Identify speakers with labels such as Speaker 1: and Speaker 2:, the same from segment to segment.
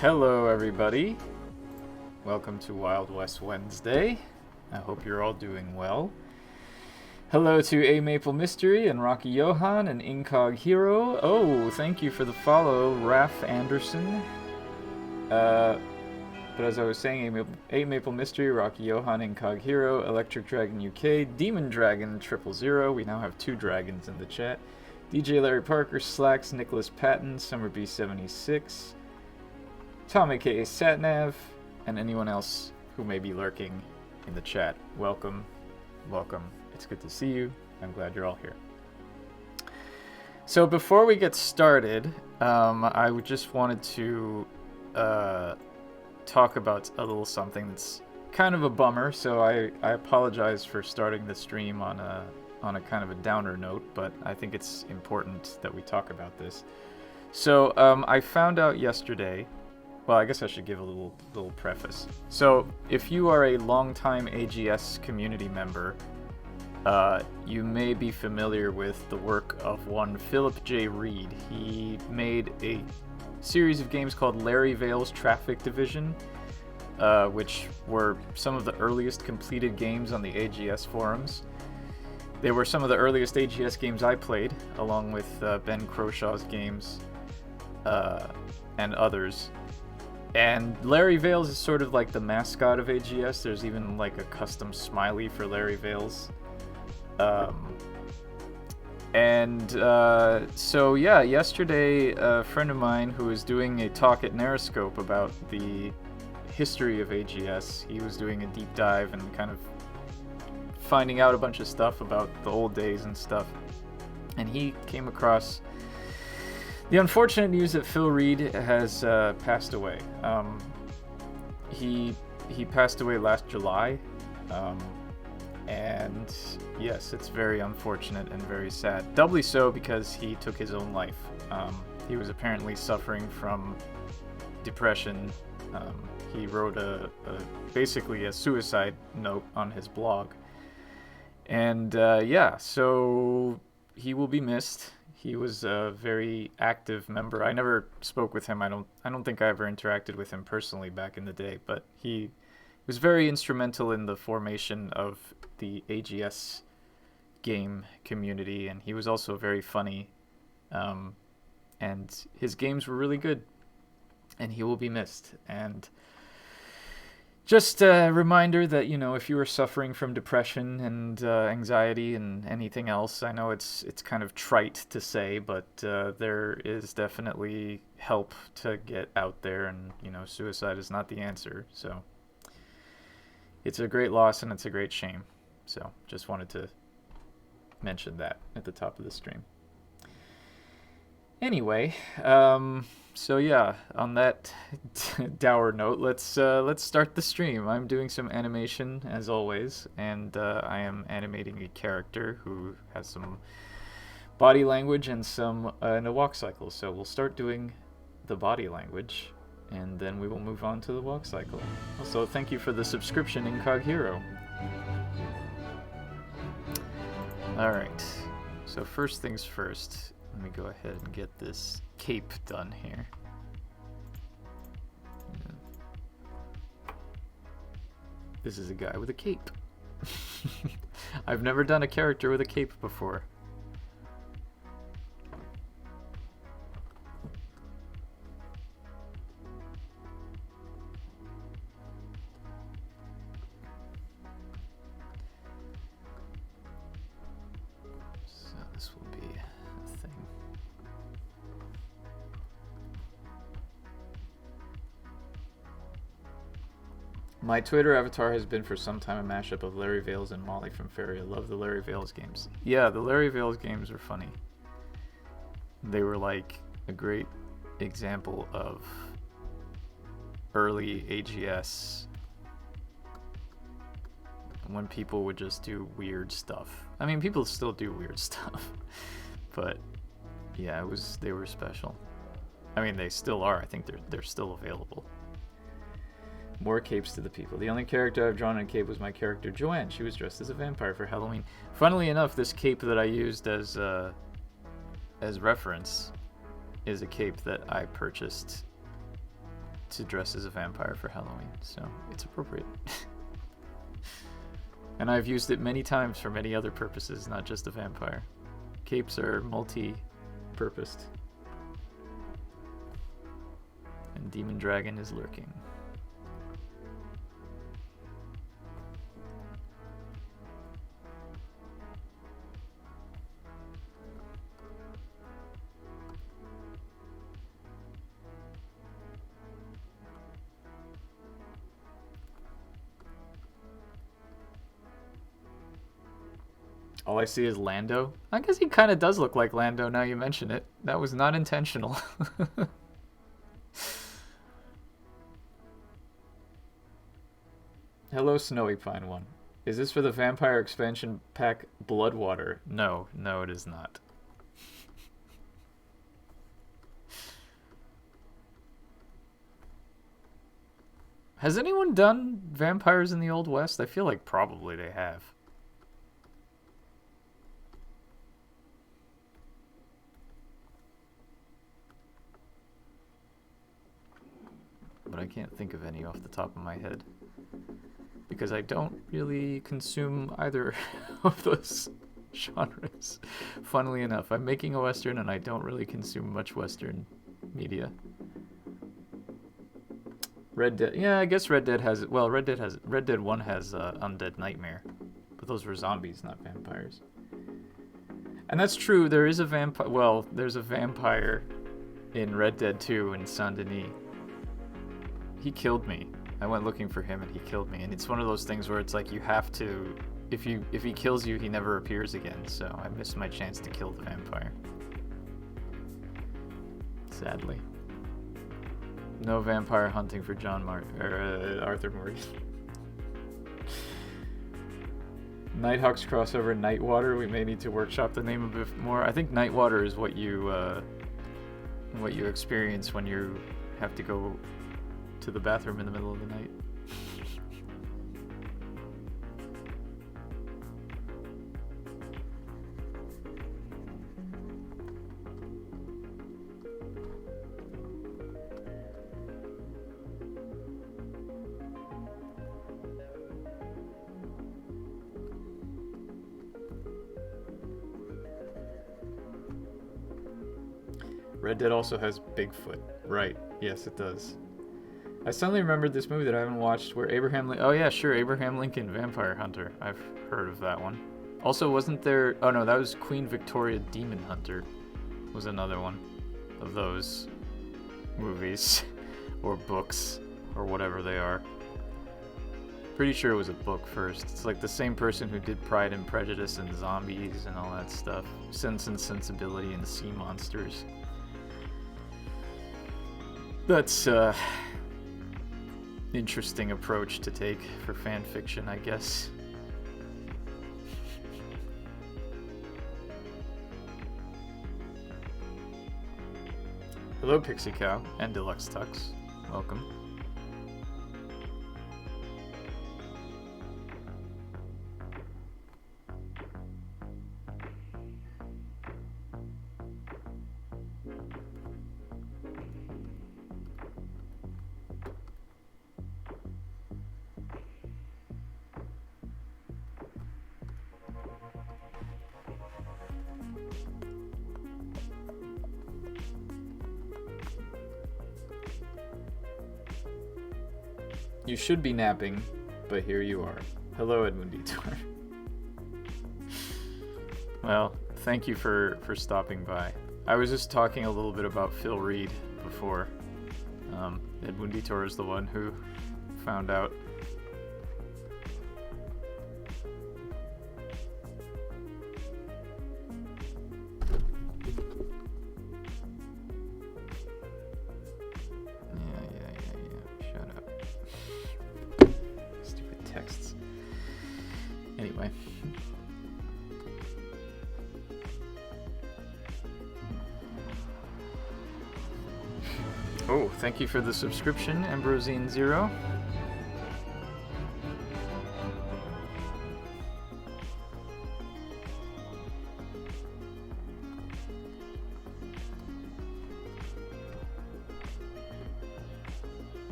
Speaker 1: Hello, everybody. Welcome to Wild West Wednesday. I hope you're all doing well. Hello to A Maple Mystery and Rocky Johan and Incog Hero. Oh, thank you for the follow, Raph Anderson. But as I was saying, A Maple Mystery, Rocky Johan, Incog Hero, Electric Dragon UK, Demon Dragon 000. We now have 2 dragons in the chat. DJ Larry Parker, Slacks, Nicholas Patton, Summer B76. Tom aka Satnav, and anyone else who may be lurking in the chat. Welcome, welcome. It's good to see you. I'm glad you're all here. So before we get started, I just wanted to talk about a little something that's kind of a bummer. So I apologize for starting the stream on a kind of a downer note, but I think it's important that we talk about this. So I found out yesterday. Well, I guess I should give a little preface. So, if you are a longtime AGS community member, you may be familiar with the work of one Philip J. Reed. He made a series of games called Larry Vale's Traffic Division, which were some of the earliest completed games on the AGS forums. They were some of the earliest AGS games I played, along with Ben Crowshaw's games and others. And Larry Vales is sort of like the mascot of AGS. There's even like a custom smiley for Larry Vales. So yeah, yesterday a friend of mine who was doing a talk at Narrascope about the history of AGS, he was doing a deep dive and kind of finding out a bunch of stuff about the old days and stuff. And he came across the unfortunate news that Phil Reed has passed away. He passed away last July, and yes, it's very unfortunate and very sad. Doubly so because he took his own life. He was apparently suffering from depression. He wrote basically a suicide note on his blog, and yeah, so he will be missed. He was a very active member. I never spoke with him. I don't think I ever interacted with him personally back in the day, but he was very instrumental in the formation of the AGS game community, and he was also very funny. And his games were really good, and he will be missed. And just a reminder that, you know, if you are suffering from depression and anxiety and anything else, I know it's kind of trite to say, but there is definitely help to get out there, and, you know, suicide is not the answer. So it's a great loss and it's a great shame. So just wanted to mention that at the top of the stream. Anyway, so yeah, on that dour note, let's start the stream. I'm doing some animation as always, and I am animating a character who has some body language and a walk cycle. So we'll start doing the body language, and then we will move on to the walk cycle. Also, thank you for the subscription, Incog Hero. All right. So first things first. Let me go ahead and get this cape done here. Yeah. This is a guy with a cape. I've never done a character with a cape before. My Twitter avatar has been for some time a mashup of Larry Vales and Molly from Fairy. I love the Larry Vales games. Yeah, the Larry Vales games were funny. They were like a great example of early AGS when people would just do weird stuff. I mean, people still do weird stuff, but yeah, they were special. I mean, they still are. I think they're still available. More capes to the people. The only character I've drawn in a cape was my character Joanne. She was dressed as a vampire for Halloween. Funnily enough, this cape that I used as reference is a cape that I purchased to dress as a vampire for Halloween, so it's appropriate. And I've used it many times for many other purposes, not just a vampire. Capes are multi-purposed. And Demon Dragon is lurking. All I see is Lando. I guess he kind of does look like Lando now you mention it. That was not intentional. Hello, Snowy Pine 1. Is this for the Vampire Expansion Pack Bloodwater? No, no it is not. Has anyone done Vampires in the Old West? I feel like probably they have. But I can't think of any off the top of my head. Because I don't really consume either of those genres. Funnily enough, I'm making a Western and I don't really consume much Western media. Red Dead, yeah, I guess Red Dead has, well, Red Dead 1 has Undead Nightmare. But those were zombies, not vampires. And that's true, there is a vampire, well, there's a vampire in Red Dead 2 in Saint Denis. He killed me. I went looking for him and he killed me. And it's one of those things where it's like you have to, if he kills you, he never appears again. So I missed my chance to kill the vampire. Sadly. No vampire hunting for Arthur Morgan. Nighthawk's crossover Nightwater. We may need to workshop the name a bit more. I think Nightwater is what you experience when you have to go to the bathroom in the middle of the night. Red Dead also has Bigfoot. Right. Yes, it does. I suddenly remembered this movie that I haven't watched where oh yeah, sure, Abraham Lincoln, Vampire Hunter. I've heard of that one. Also, wasn't there... Oh no, that was Queen Victoria Demon Hunter. Was another one of those movies. Or books. Or whatever they are. Pretty sure it was a book first. It's like the same person who did Pride and Prejudice and Zombies and all that stuff. Sense and Sensibility and Sea Monsters. That's, interesting approach to take for fan fiction, I guess. Hello, Pixie Cow and Deluxe Tux. Welcome. You should be napping, but here you are. Hello, Edmund Detour. Well, thank you for stopping by. I was just talking a little bit about Phil Reed before. Edmund Detour is the one who found out. Anyway. Oh, thank you for the subscription, Ambrosine0.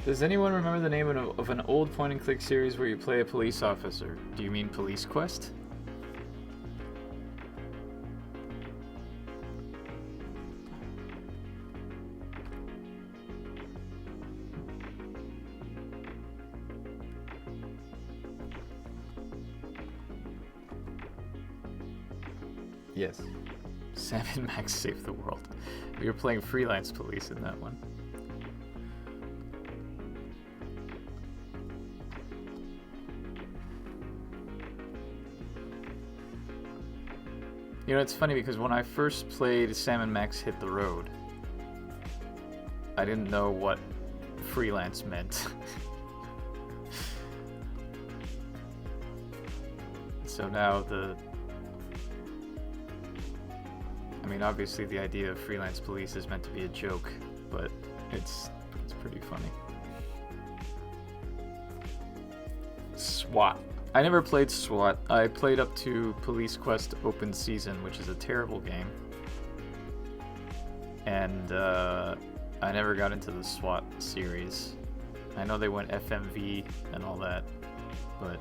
Speaker 1: Does anyone remember the name of an old point-and-click series where you play a police officer? Do you mean Police Quest? Yes. Sam and Max Save the World. We were playing freelance police in that one. You know, it's funny because when I first played Sam and Max Hit the Road, I didn't know what freelance meant. So now I mean, obviously the idea of freelance police is meant to be a joke, but it's pretty funny. SWAT. I never played SWAT. I played up to Police Quest Open Season, which is a terrible game. And I never got into the SWAT series. I know they went FMV and all that, but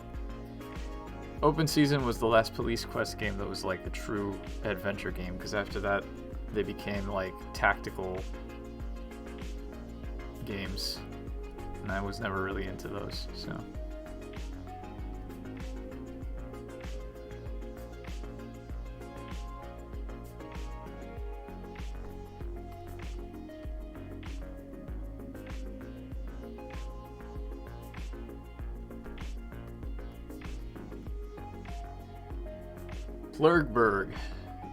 Speaker 1: Open Season was the last Police Quest game that was like a true adventure game, because after that they became like tactical games, and I was never really into those, so. Plurgberg.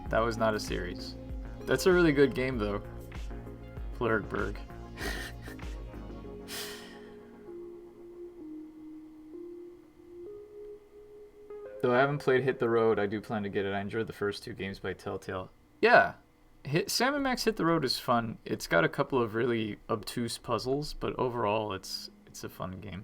Speaker 1: That was not a series. That's a really good game, though. Plurgberg. Though I haven't played Hit the Road, I do plan to get it. I enjoyed the first two games by Telltale. Yeah, Sam and Max Hit the Road is fun. It's got a couple of really obtuse puzzles, but overall, it's a fun game.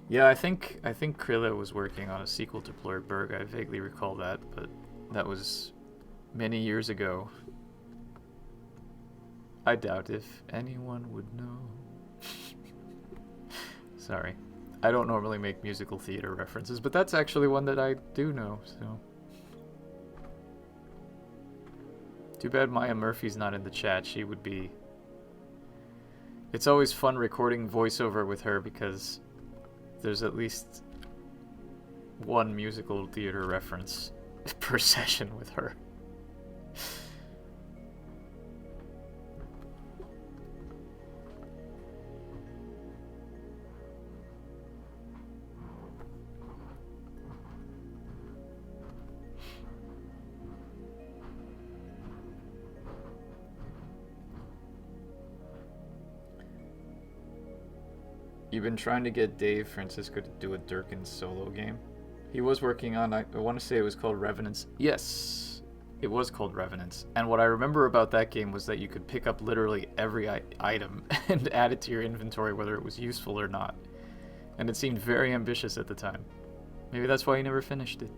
Speaker 1: Yeah, I think Krilla was working on a sequel to Blurberg. I vaguely recall that, but that was many years ago. I doubt if anyone would know. Sorry. I don't normally make musical theater references, but that's actually one that I do know, so. Too bad Maya Murphy's not in the chat. She would be... It's always fun recording voiceover with her because there's at least one musical theater reference per session with her. You've been trying to get Dave Francisco to do a Durkin solo game? He was working on, I want to say it was called Revenants. Yes, it was called Revenants. And what I remember about that game was that you could pick up literally every item and add it to your inventory, whether it was useful or not. And it seemed very ambitious at the time. Maybe that's why he never finished it.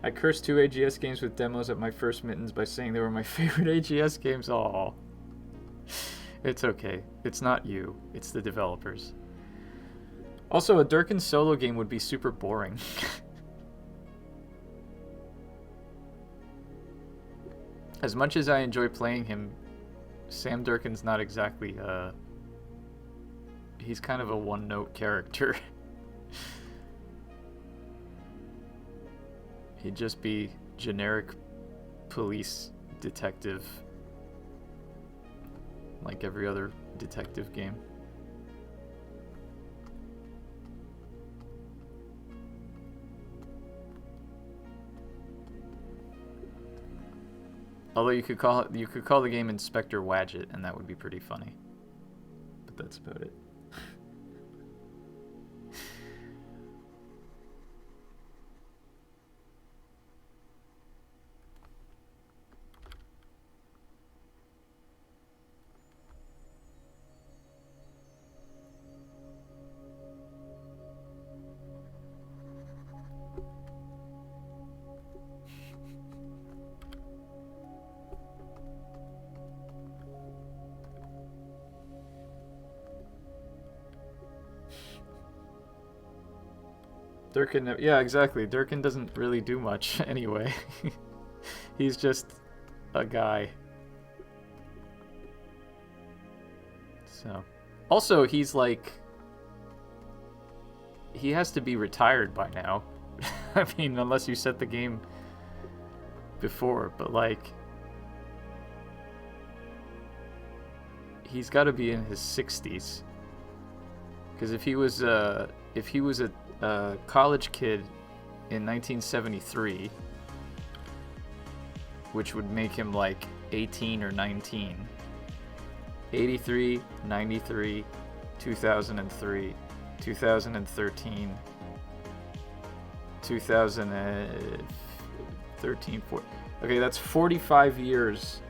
Speaker 1: I cursed 2 AGS games with demos at my first mittens by saying they were my favorite AGS games. Aww. It's okay. It's not you. It's the developers. Also, a Durkin solo game would be super boring. As much as I enjoy playing him, Sam Durkin's not exactly, he's kind of a one-note character. He'd just be generic police detective, like every other detective game. Although you could call the game Inspector Wadget, and that would be pretty funny. But that's about it. Durkin, yeah, exactly. Durkin doesn't really do much anyway. He's just a guy. So, also, he's like, he has to be retired by now. I mean, unless you set the game before, but like, he's got to be in his 60s. Because if he was a college kid in 1973, which would make him like 18 or 19, 83, 93, 2003, 2013, 2013, 14. Okay, that's 45 years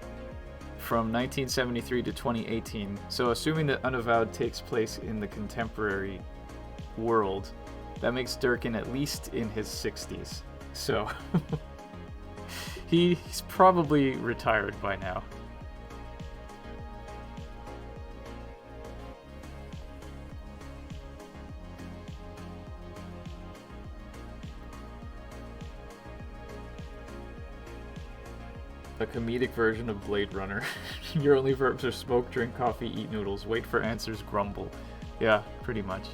Speaker 1: from 1973 to 2018. So assuming that Unavowed takes place in the contemporary world, that makes Durkin at least in his 60s. So he's probably retired by now. A comedic version of Blade Runner. Your only verbs are smoke, drink coffee, eat noodles, wait for answers, grumble. Yeah, pretty much.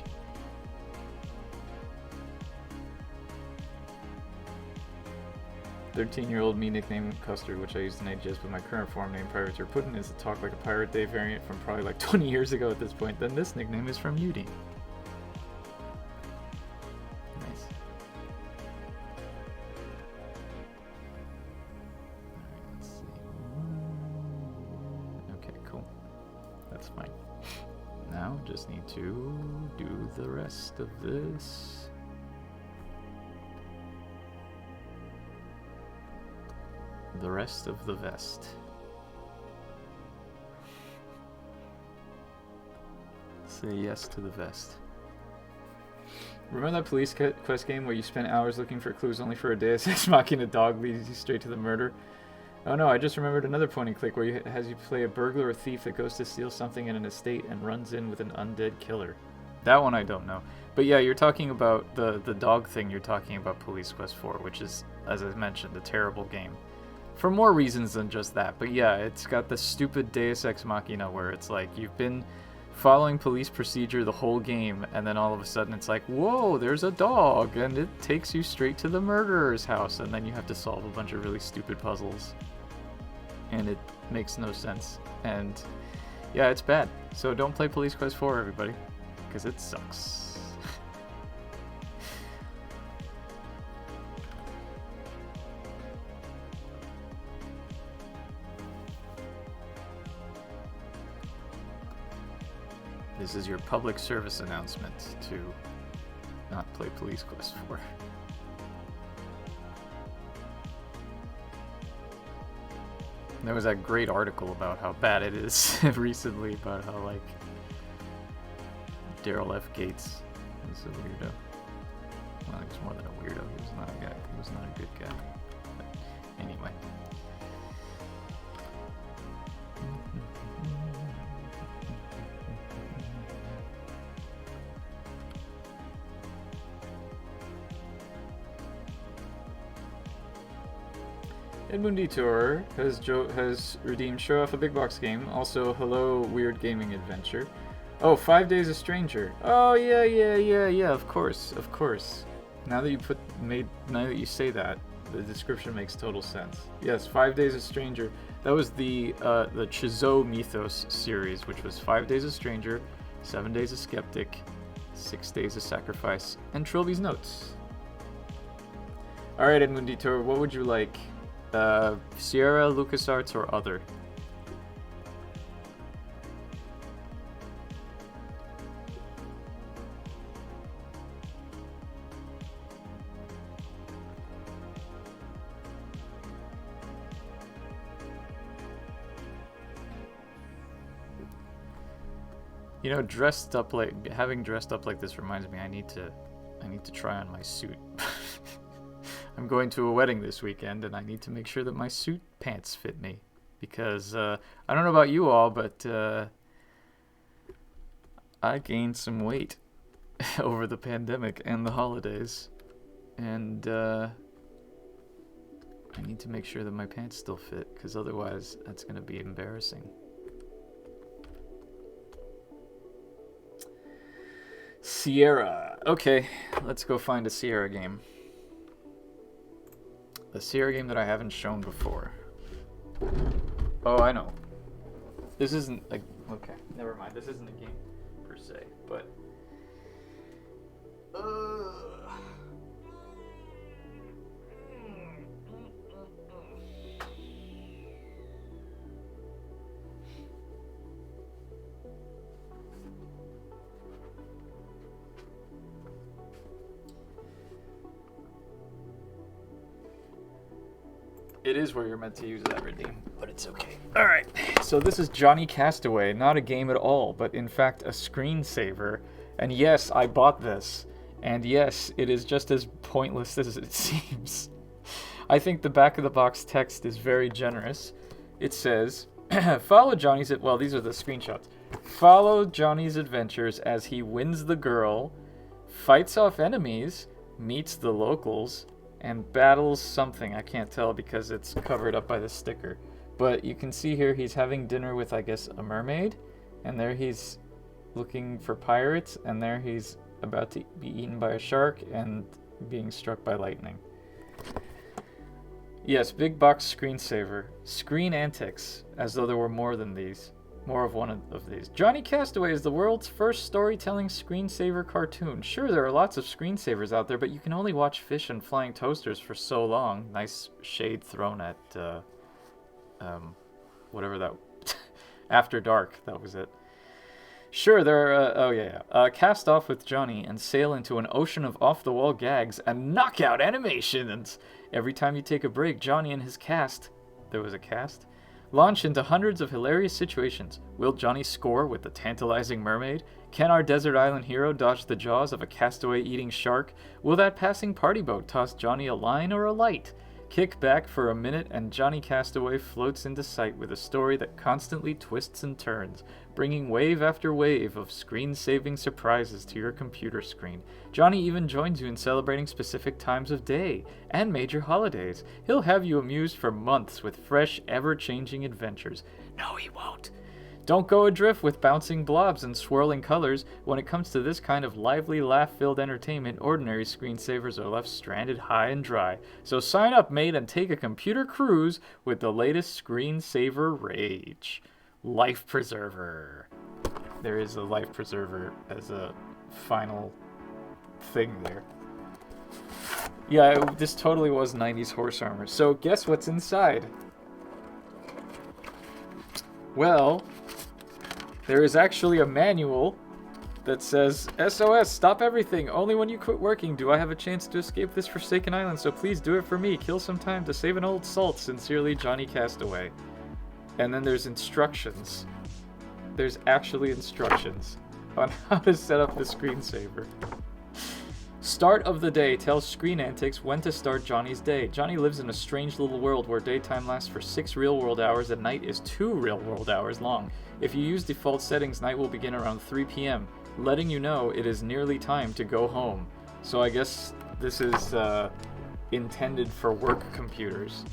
Speaker 1: "13-year-old me nicknamed Custard, which I used in AGS, but my current form name prior to Putin is the Talk Like a Pirate Day variant from probably like 20 years ago at this point. Then this nickname is from Yudi." Nice. Alright, let's see. Okay, cool. That's fine. Now, just need to do the rest of this. The rest of the vest. Say yes to the vest. Remember that police quest game where you spent hours looking for clues only for a Deus Ex Machina dog leads you straight to the murder? Oh no, I just remembered another point and click where you has you play a burglar or thief that goes to steal something in an estate and runs in with an undead killer. That one I don't know. But yeah, you're talking about the dog thing, you're talking about Police Quest 4, which is, as I mentioned, a terrible game. For more reasons than just that. But yeah, it's got this stupid Deus Ex Machina where it's like you've been following police procedure the whole game, and then all of a sudden it's like, whoa, there's a dog, and it takes you straight to the murderer's house, and then you have to solve a bunch of really stupid puzzles. And it makes no sense. And yeah, it's bad. So don't play Police Quest 4, everybody, because it sucks. This is your public service announcement to not play Police Quest 4. There was that great article about how bad it is recently, about how, like, Daryl F. Gates is a weirdo. Well, he was more than a weirdo. He was not a guy. He was not a good guy. But anyway. Edmund Detour has redeemed Show Off a Big Box Game. Also, hello, Weird Gaming Adventure. Oh, 5 Days a Stranger. Oh yeah. Of course. Now that you say that, the description makes total sense. Yes, 5 Days a Stranger. That was the Chizo Mythos series, which was 5 Days a Stranger, 7 Days a Skeptic, 6 Days a Sacrifice, and Trilby's Notes. All right, Edmund Detour, what would you like? Sierra, LucasArts, or other? You know, having dressed up like this reminds me I need to try on my suit. I'm going to a wedding this weekend, and I need to make sure that my suit pants fit me. Because, I don't know about you all, but I gained some weight over the pandemic and the holidays. And I need to make sure that my pants still fit, because otherwise that's going to be embarrassing. Sierra. Okay, let's go find a Sierra game. A Sierra game that I haven't shown before. Oh, I know. This isn't a... Okay, never mind. This isn't a game per se, but... It is where you're meant to use that redeem, but it's okay. Alright, so this is Johnny Castaway, not a game at all, but in fact a screensaver. And yes, I bought this. And yes, it is just as pointless as it seems. I think the back of the box text is very generous. It says, follow Johnny's... Well, these are the screenshots. Follow Johnny's adventures as he wins the girl, fights off enemies, meets the locals, and battles something. I can't tell because it's covered up by the sticker. But you can see here he's having dinner with, I guess, a mermaid. And there he's looking for pirates. And there he's about to be eaten by a shark and being struck by lightning. Yes, big box screensaver. Screen antics, as though there were more than these. More of one of these. Johnny Castaway is the world's first storytelling screensaver cartoon. Sure, there are lots of screensavers out there, but you can only watch fish and flying toasters for so long. Nice shade thrown at, whatever that... After Dark, that was it. Sure, there are, cast off with Johnny and sail into an ocean of off-the-wall gags and knockout animations. Every time you take a break, Johnny and his cast... There was a cast? Launch into hundreds of hilarious situations. Will Johnny score with the tantalizing mermaid? Can our desert island hero dodge the jaws of a castaway-eating shark? Will that passing party boat toss Johnny a line or a light? Kick back for a minute and Johnny Castaway floats into sight with a story that constantly twists and turns, bringing wave after wave of screen-saving surprises to your computer screen. Johnny even joins you in celebrating specific times of day and major holidays. He'll have you amused for months with fresh, ever-changing adventures. No, he won't. Don't go adrift with bouncing blobs and swirling colors. When it comes to this kind of lively, laugh-filled entertainment, ordinary screensavers are left stranded high and dry. So sign up, mate, and take a computer cruise with the latest screensaver rage. Life Preserver. There is a Life Preserver as a final thing there. Yeah, this totally was 90s horse armor. So guess what's inside? Well, there is actually a manual that says, SOS, stop everything. Only when you quit working do I have a chance to escape this forsaken island, so please do it for me. Kill some time to save an old salt. Sincerely, Johnny Castaway. And then there's instructions. There's actually instructions on how to set up the screensaver. Start of the day tells Screen Antics when to start Johnny's day. Johnny lives in a strange little world where daytime lasts for 6 real-world hours and night is 2 real-world hours long. If you use default settings, night will begin around 3 p.m., letting you know it is nearly time to go home. So I guess this is intended for work computers.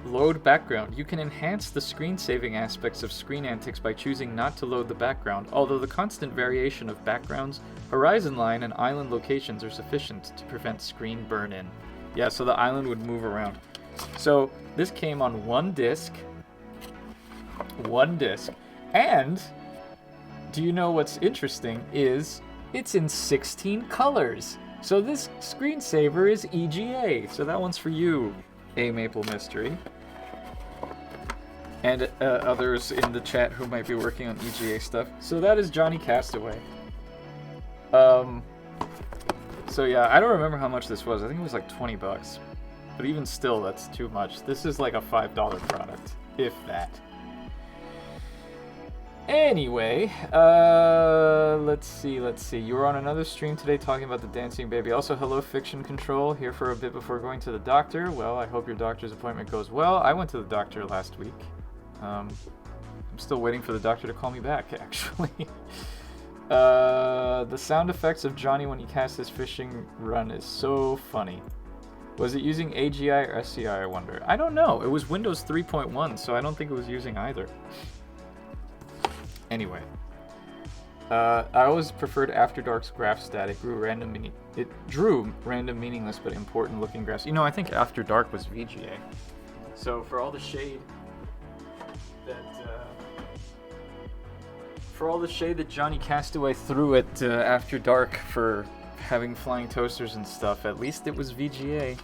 Speaker 1: Load background. You can enhance the screen saving aspects of Screen Antics by choosing not to load the background, although the constant variation of backgrounds, horizon line, and island locations are sufficient to prevent screen burn-in. Yeah, so the island would move around. So this came on one disc, and do you know what's interesting is it's in 16 colors. So this screensaver is EGA. So that one's for you, A Maple Mystery. And others in the chat who might be working on EGA stuff. So that is Johnny Castaway. So yeah, I don't remember how much this was. I think it was like 20 bucks. But even still, that's too much. This is like a $5 product, if that. Anyway, let's see. You were on another stream today talking about the dancing baby. Also, hello, Fiction Control, here for a bit before going to the doctor. Well, I hope your doctor's appointment goes well. I went to the doctor last week. I'm still waiting for the doctor to call me back, actually. The sound effects of Johnny when he casts his fishing run is so funny. Was it using AGI or SCI, I wonder? I don't know. It was Windows 3.1, so I don't think it was using either. Anyway. I always preferred After Dark's graph stat. It drew random, meaningless, but important looking graphs. You know, I think After Dark was VGA. So for all the shade that Johnny Castaway threw at After Dark for having flying toasters and stuff, at least it was VGA.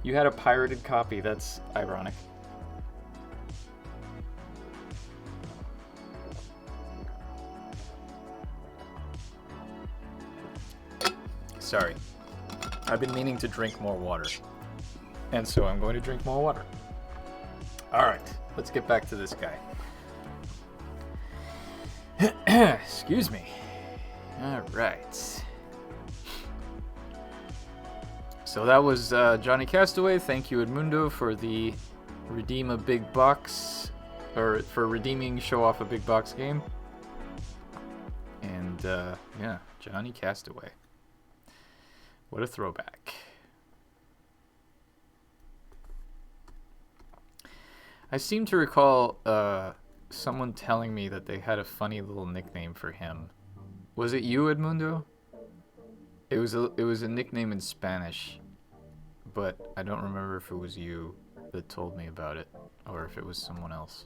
Speaker 1: You had a pirated copy. That's ironic. Sorry. I've been meaning to drink more water. And so I'm going to drink more water. Alright, let's get back to this guy. Excuse me. Alright. So that was Johnny Castaway. Thank you, Edmundo, for the redeem a big box, or for redeeming show off a big box game. And yeah, Johnny Castaway. What a throwback. I seem to recall someone telling me that they had a funny little nickname for him. Was it you, Edmundo? It was a nickname in Spanish, but I don't remember if it was you that told me about it or if it was someone else.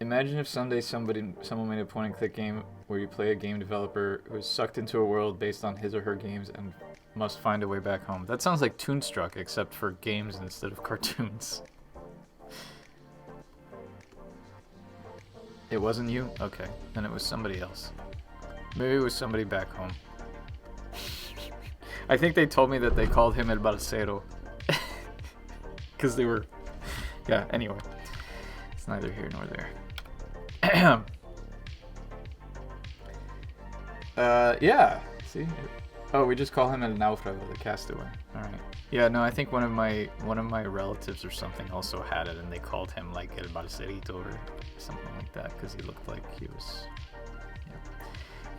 Speaker 1: Imagine if someday someone made a point-and-click game where you play a game developer who is sucked into a world based on his or her games and must find a way back home. That sounds like Toonstruck, except for games instead of cartoons. It wasn't you? Okay, then it was somebody else. Maybe it was somebody back home. I think they told me that they called him El Balsero. Because they were... Yeah, anyway. It's neither here nor there. Yeah. See? Oh, we just call him El Naufrago, the castaway. All right. Yeah, no, I think one of my relatives or something also had it, and they called him like El Balserito or something like that because he looked like he was. Yeah.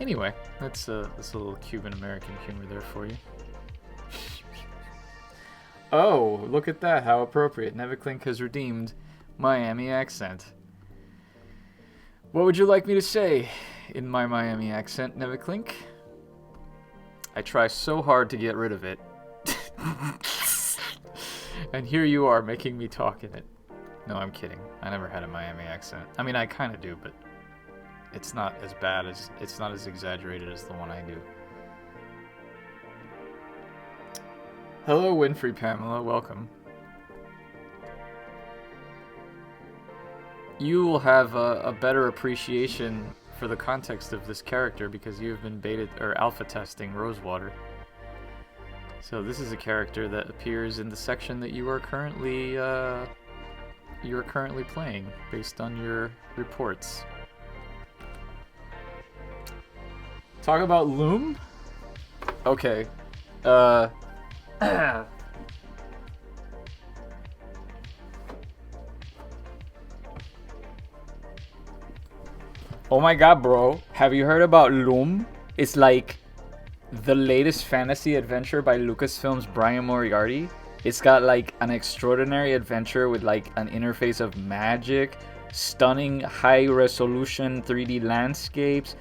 Speaker 1: Anyway, that's a little Cuban American humor there for you. Oh, look at that! How appropriate. Neverclink has redeemed Miami accent. What would you like me to say in my Miami accent, Neverclink? I try so hard to get rid of it. And here you are making me talk in it. No, I'm kidding. I never had a Miami accent. I mean, I kind of do, but it's not as bad as, it's not as exaggerated as the one I do. Hello, Winfrey Pamela. Welcome. You will have a better appreciation for the context of this character because you have been beta or alpha testing Rosewater. So this is a character that appears in the section that you are currently playing based on your reports. Talk about Loom? Okay. Oh my god, bro. Have you heard about Loom? It's like the latest fantasy adventure by Lucasfilm's Brian Moriarty. It's got like an extraordinary adventure with like an interface of magic, stunning high-resolution 3D landscapes,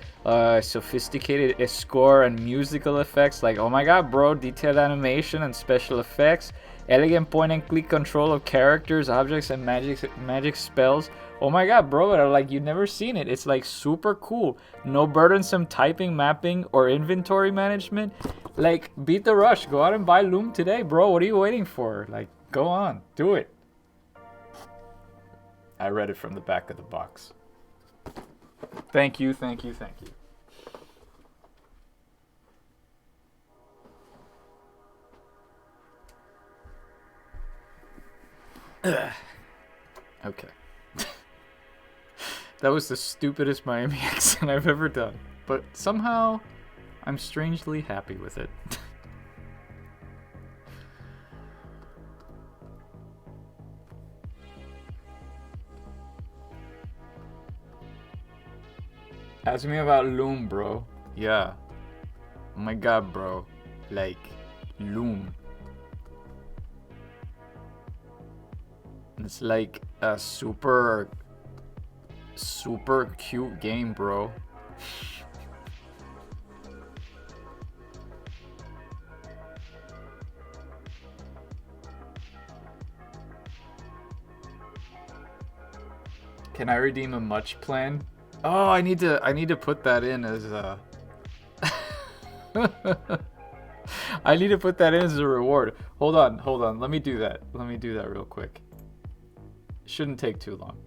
Speaker 1: sophisticated score and musical effects. Like, oh my god, bro, detailed animation and special effects, elegant point-and-click control of characters, objects, and magic spells. Oh my god, bro, like, you've never seen it. It's like super cool. No burdensome typing, mapping, or inventory management. Like, beat the rush. Go out and buy Loom today, bro. What are you waiting for? Like, go on. Do it. I read it from the back of the box. Thank you, thank you, thank you. Okay. That was the stupidest Miami accent I've ever done. But somehow, I'm strangely happy with it. Ask me about Loom, bro. Yeah. Oh my god, bro. Like, Loom. It's like a super, super cute game, bro. Can I redeem a much plan? Oh, I need to put that in as a I need to put that in as a reward. Hold on, hold on. Let me do that. Let me do that real quick. Shouldn't take too long.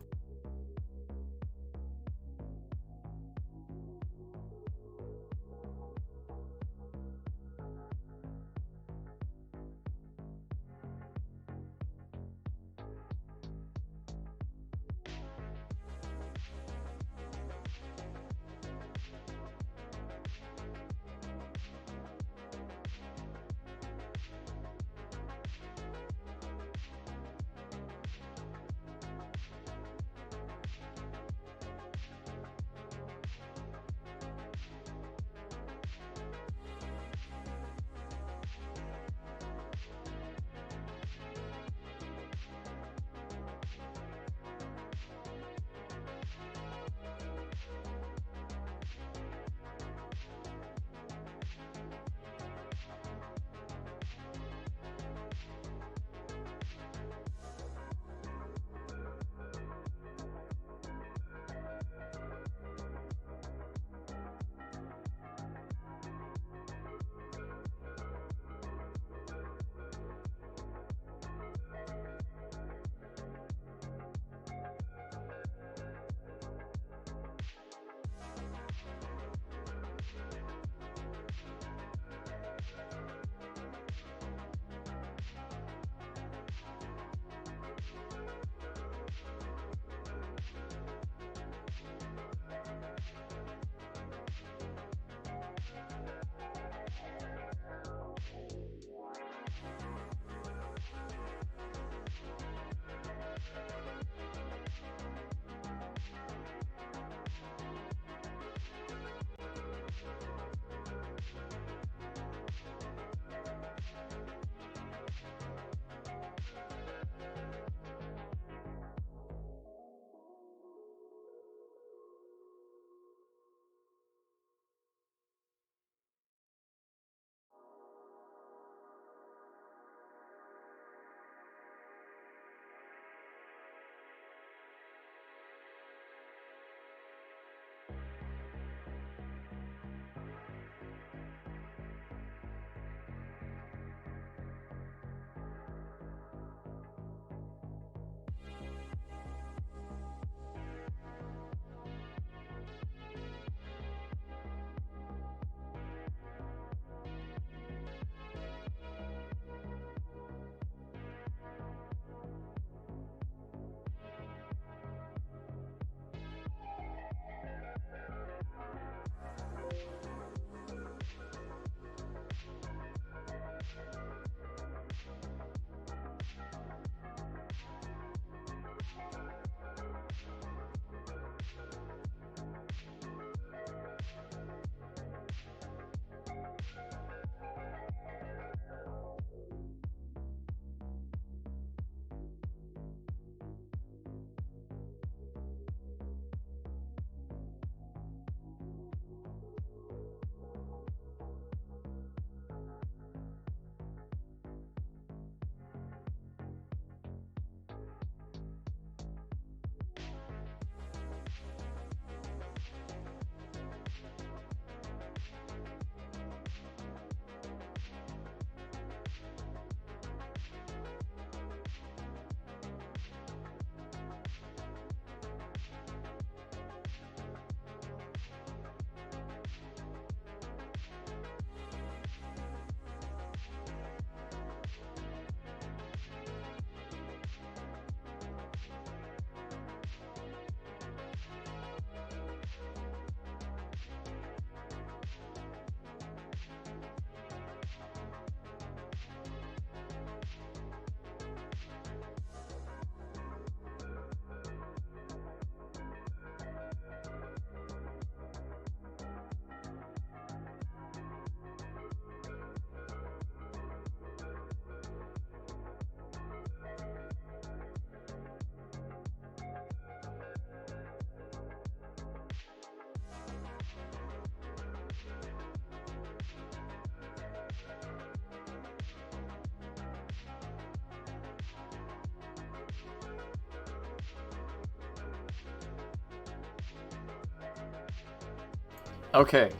Speaker 1: Okay.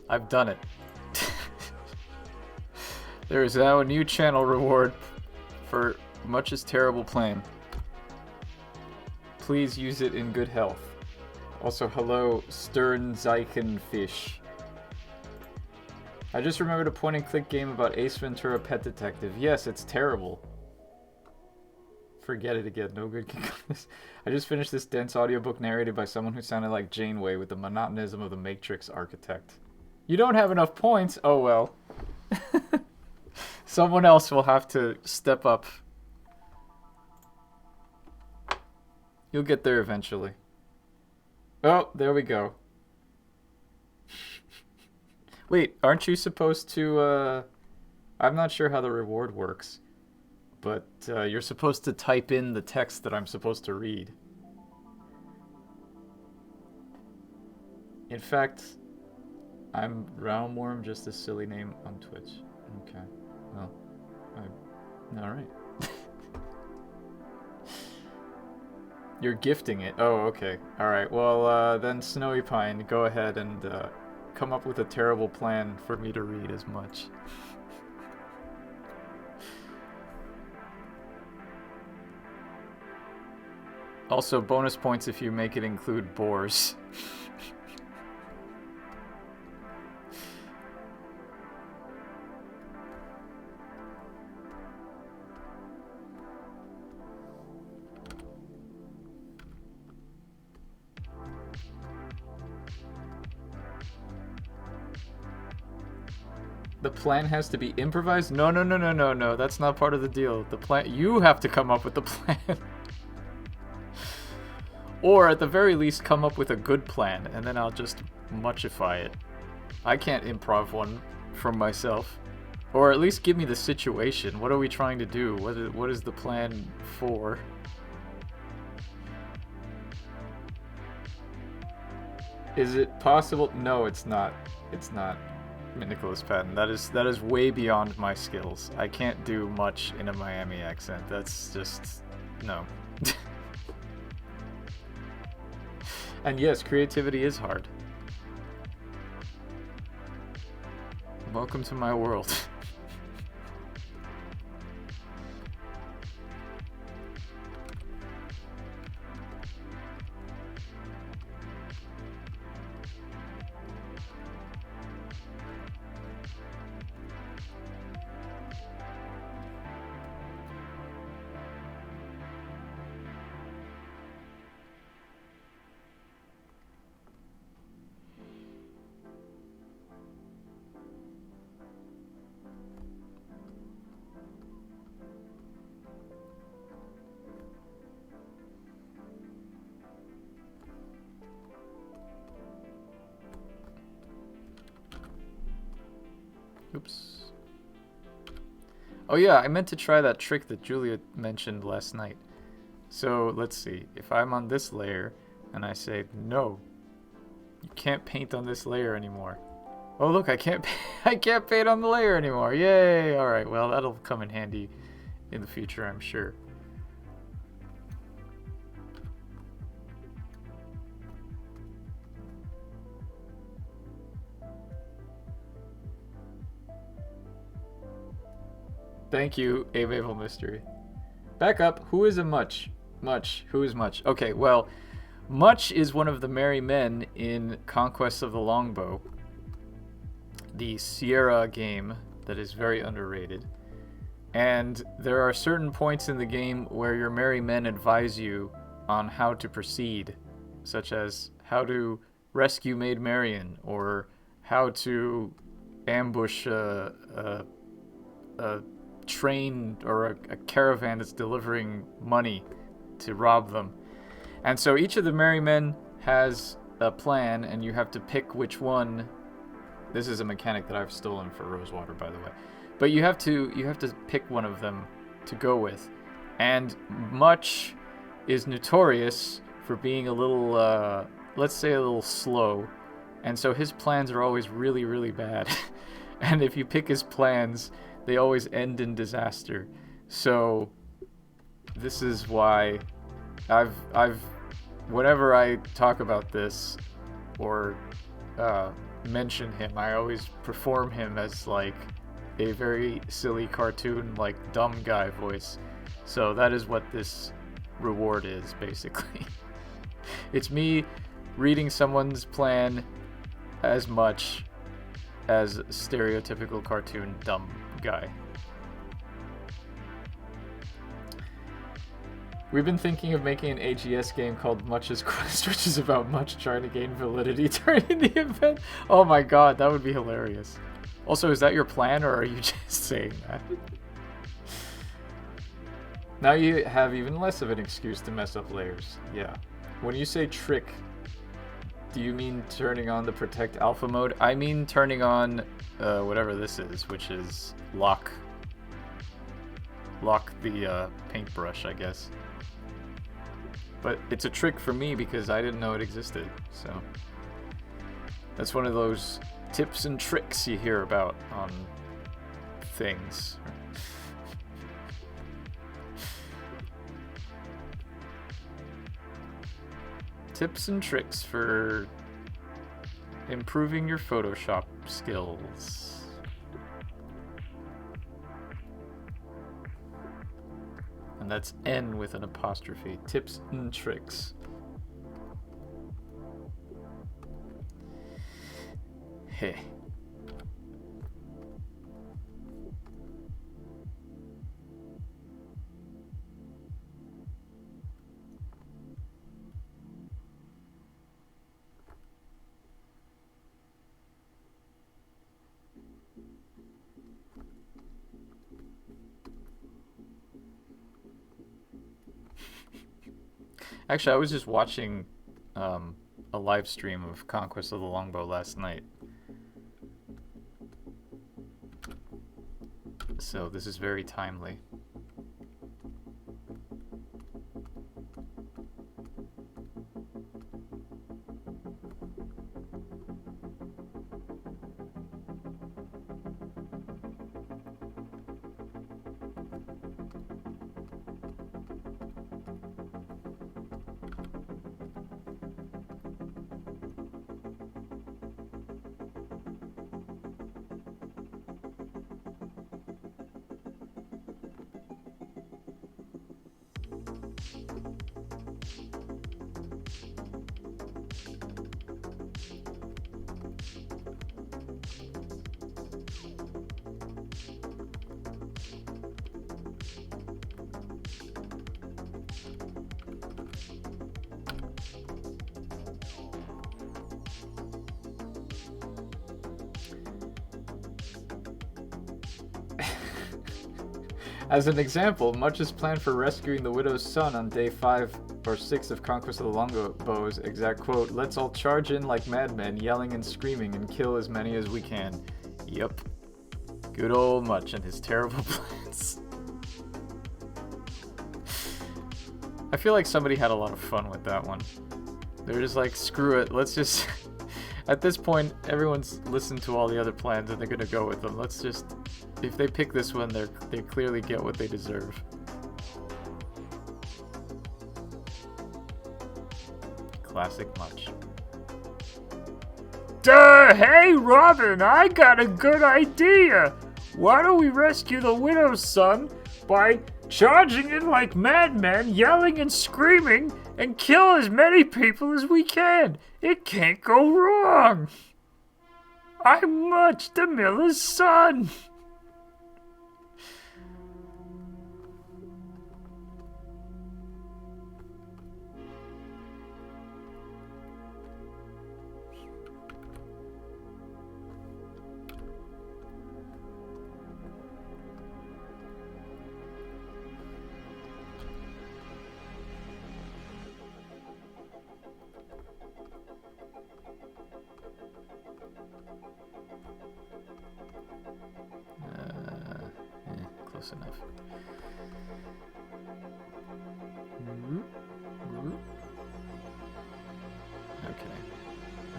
Speaker 1: I've done it. There is now a new channel reward for Much's terrible plan. Please use it in good health. Also, hello, Sternzeichenfish. I just remembered a point-and-click game about Ace Ventura Pet Detective. Yes, it's terrible. Forget it again. No good can come this. I just finished this dense audiobook narrated by someone who sounded like Janeway with the monotonism of the Matrix architect. You don't have enough points? Oh well. Someone else will have to step up. You'll get there eventually. Oh, there we go. Wait, aren't you supposed to, I'm not sure how the reward works, but you're supposed to type in the text that I'm supposed to read. In fact, I'm Roundworm, just a silly name on Twitch. Okay. Well, alright. You're gifting it. Oh, okay. Alright, well, then Snowy Pine, go ahead and come up with a terrible plan for me to read as much. Also, bonus points if you make it include boars. The plan has to be improvised? No, no, no, no, no, no. That's not part of the deal. The plan... You have to come up with the plan. Or, at the very least, come up with a good plan, and then I'll just muchify it. I can't improv one from myself. Or at least give me the situation. What are we trying to do? What is the plan for? Is it possible? No, it's not. It's not. Nicholas Patton. That is way beyond my skills. I can't do much in a Miami accent. That's just... no. And yes, creativity is hard. Welcome to my world. Oops. Oh yeah, I meant to try that trick that Julia mentioned last night. So let's see. If I'm on this layer and I say, no, you can't paint on this layer anymore. Oh look, I can't paint on the layer anymore. Yay! Alright, well that'll come in handy in the future, I'm sure. Thank you, Aval Mystery. Back up. Who is a Much? Much. Who is Much? Okay, well, Much is one of the merry men in Conquest of the Longbow, the Sierra game that is very underrated. And there are certain points in the game where your merry men advise you on how to proceed, such as how to rescue Maid Marian, or how to ambush a train or a caravan that's delivering money to rob them. And so each of the merry men has a plan, and you have to pick which one. This is a mechanic that I've stolen for Rosewater, by the way. But you have to pick one of them to go with. And Much is notorious for being a little, let's say a little slow. And so his plans are always really, really bad. And if you pick his plans, they always end in disaster. So this is why I've whenever I talk about this or mention him, I always perform him as like a very silly cartoon, like dumb guy voice. So that is what this reward is, basically. It's me reading someone's plan as much as stereotypical cartoon dumb guy. We've been thinking of making an AGS game called Much's Quest, which is about Much trying to gain validity during the event. Oh my god, that would be hilarious. Also, is that your plan, or are you just saying that? Now you have even less of an excuse to mess up layers. Yeah. When you say trick, do you mean turning on the protect alpha mode? I mean turning on whatever this is, which is lock the paintbrush, I guess. But it's a trick for me because I didn't know it existed, so that's one of those tips and tricks you hear about on things. Tips and tricks for improving your Photoshop skills. And that's N with an apostrophe. Tips and tricks. Hey. Actually, I was just watching a live stream of Conquest of the Longbow last night. So this is very timely. As an example, Much's plan for rescuing the widow's son on day 5 or 6 of Conquest of the Longbow's exact quote, "Let's all charge in like madmen, yelling and screaming, and kill as many as we can." Yep. Good old Much and his terrible plans. I feel like somebody had a lot of fun with that one. They're just like, screw it, let's just... At this point, everyone's listened to all the other plans and they're gonna go with them. Let's just... If they pick this one, they clearly get what they deserve. Classic Much. Duh! Hey, Robin, I got a good idea! Why don't we rescue the widow's son by charging in like madmen, yelling and screaming, and kill as many people as we can? It can't go wrong! I'm Much, the miller's son! Close enough. Okay,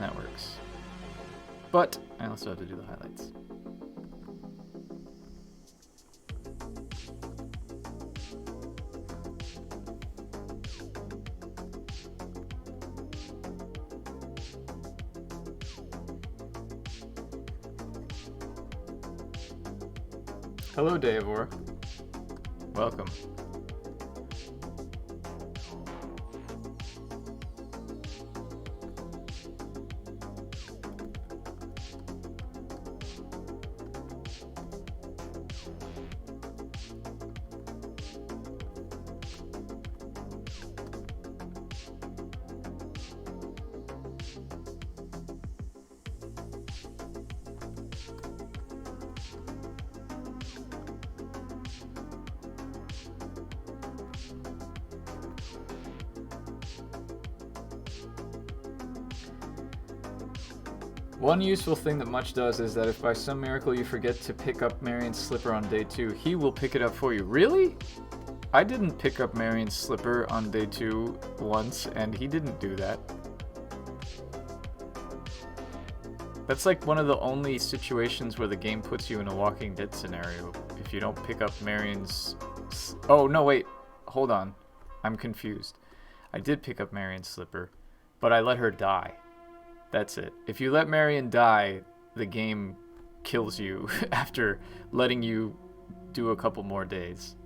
Speaker 1: that works. But I also have to do the highlights. Hello, Deivor. Welcome. One useful thing that Much does is that if by some miracle you forget to pick up Marion's slipper on day 2, he will pick it up for you. Really? I didn't pick up Marion's slipper on day 2 once, and he didn't do that. That's like one of the only situations where the game puts you in a Walking Dead scenario. If you don't pick up Marion's... Oh, no, wait. Hold on. I'm confused. I did pick up Marion's slipper, but I let her die. That's it. If you let Marion die, the game kills you after letting you do a couple more days.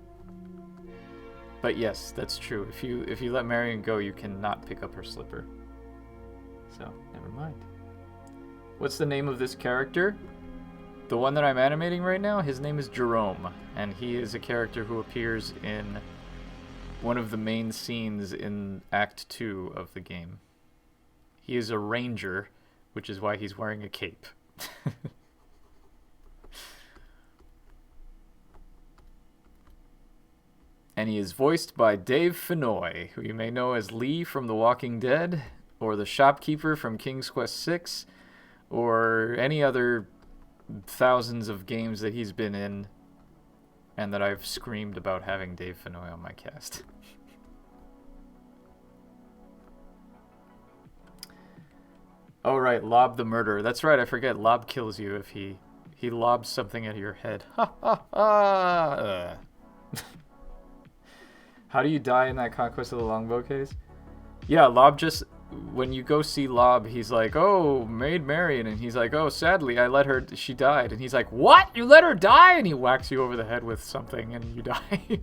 Speaker 1: But yes, that's true. If you let Marion go, you cannot pick up her slipper. So, never mind. What's the name of this character? The one that I'm animating right now, his name is Jerome, and he is a character who appears in one of the main scenes in Act 2 of the game. He is a ranger, which is why he's wearing a cape. And he is voiced by Dave Fennoy, who you may know as Lee from The Walking Dead, or the shopkeeper from King's Quest VI, or any other thousands of games that he's been in, and that I've screamed about having Dave Fennoy on my cast. Oh, right, Lob the Murderer. That's right, I forget. Lob kills you if he lobs something at your head. Ha ha ha! How do you die in that Conquest of the Longbow case? Yeah, Lob just... When you go see Lob, he's like, oh, Maid Marian. And he's like, oh, sadly, I let her... She died. And he's like, what? You let her die? And he whacks you over the head with something and you die.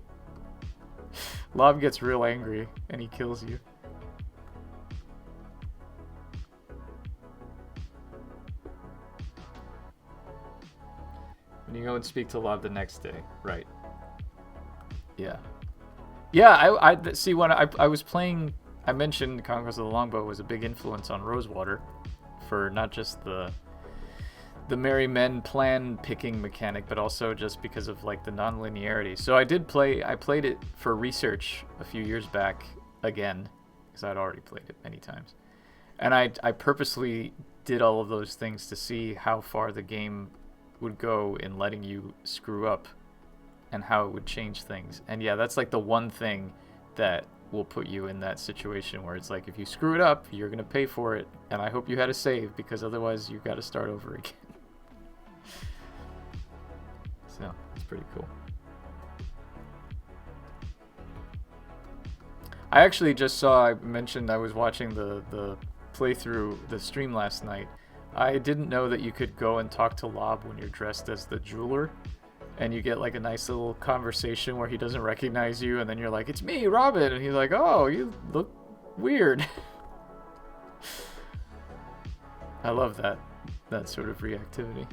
Speaker 1: Lob gets real angry and he kills you. And you go and speak to Lob the next day. Right. Yeah. Yeah, I see, when I was playing... I mentioned Conquest of the Longbow was a big influence on Rosewater for not just the Merry Men plan picking mechanic, but also just because of like the non-linearity. So I played it for research a few years back again, because I'd already played it many times. And I purposely did all of those things to see how far the game would go in letting you screw up and how it would change things. And yeah, that's like the one thing that will put you in that situation where it's like, if you screw it up, you're going to pay for it, and I hope you had a save, because otherwise you got to start over again. So, it's pretty cool. I actually just saw, I mentioned I was watching the playthrough, the stream last night. I didn't know that you could go and talk to Lob when you're dressed as the jeweler. And you get like a nice little conversation where he doesn't recognize you, and then you're like, it's me, Robin, and he's like, oh, you look weird. I love that sort of reactivity.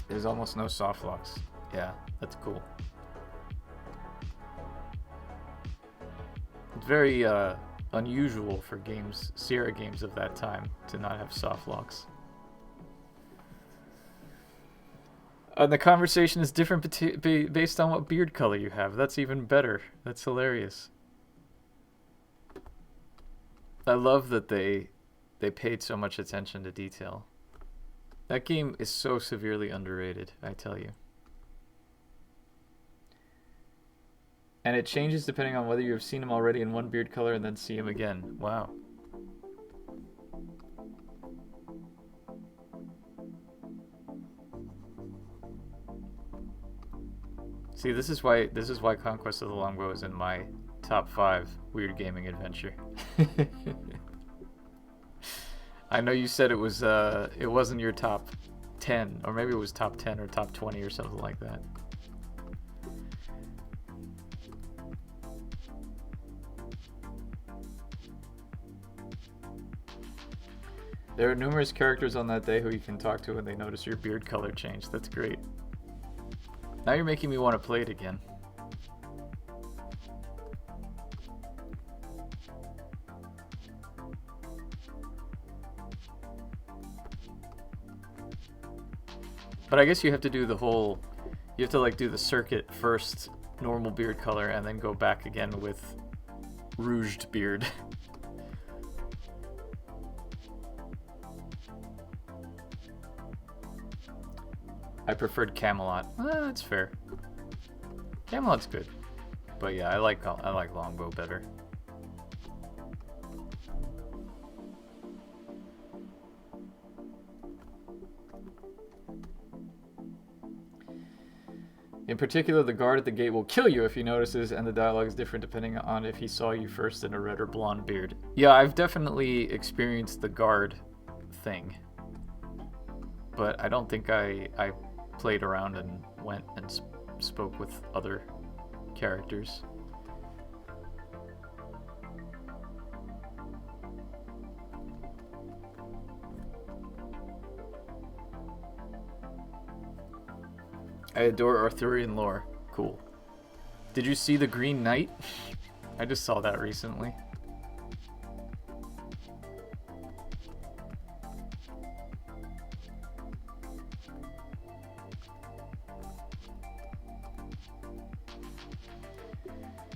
Speaker 1: There's almost no soft locks. Yeah, that's cool. It's very unusual for games, Sierra games of that time, to not have soft locks. And the conversation is different based on what beard color you have. That's even better. That's hilarious. I love that they paid so much attention to detail. That game is so severely underrated, I tell you. And it changes depending on whether you've seen him already in one beard color and then see him again. Wow. See, this is why Conquest of the Longbow is in my top 5 weird gaming adventure. I know you said it wasn't your top 10, or maybe it was top 10 or top 20 or something like that. There are numerous characters on that day who you can talk to when they notice your beard color change. That's great. Now you're making me want to play it again. But I guess you have to do the whole... You have to like do the circuit first, normal beard color, and then go back again with rouged beard. I preferred Camelot. That's fair. Camelot's good, but yeah, I like Longbow better. In particular, the guard at the gate will kill you if he notices, and the dialogue is different depending on if he saw you first in a red or blonde beard. Yeah, I've definitely experienced the guard thing, but I don't think I played around and went and spoke with other characters. I adore Arthurian lore. Cool. Did you see The Green Knight? I just saw that recently.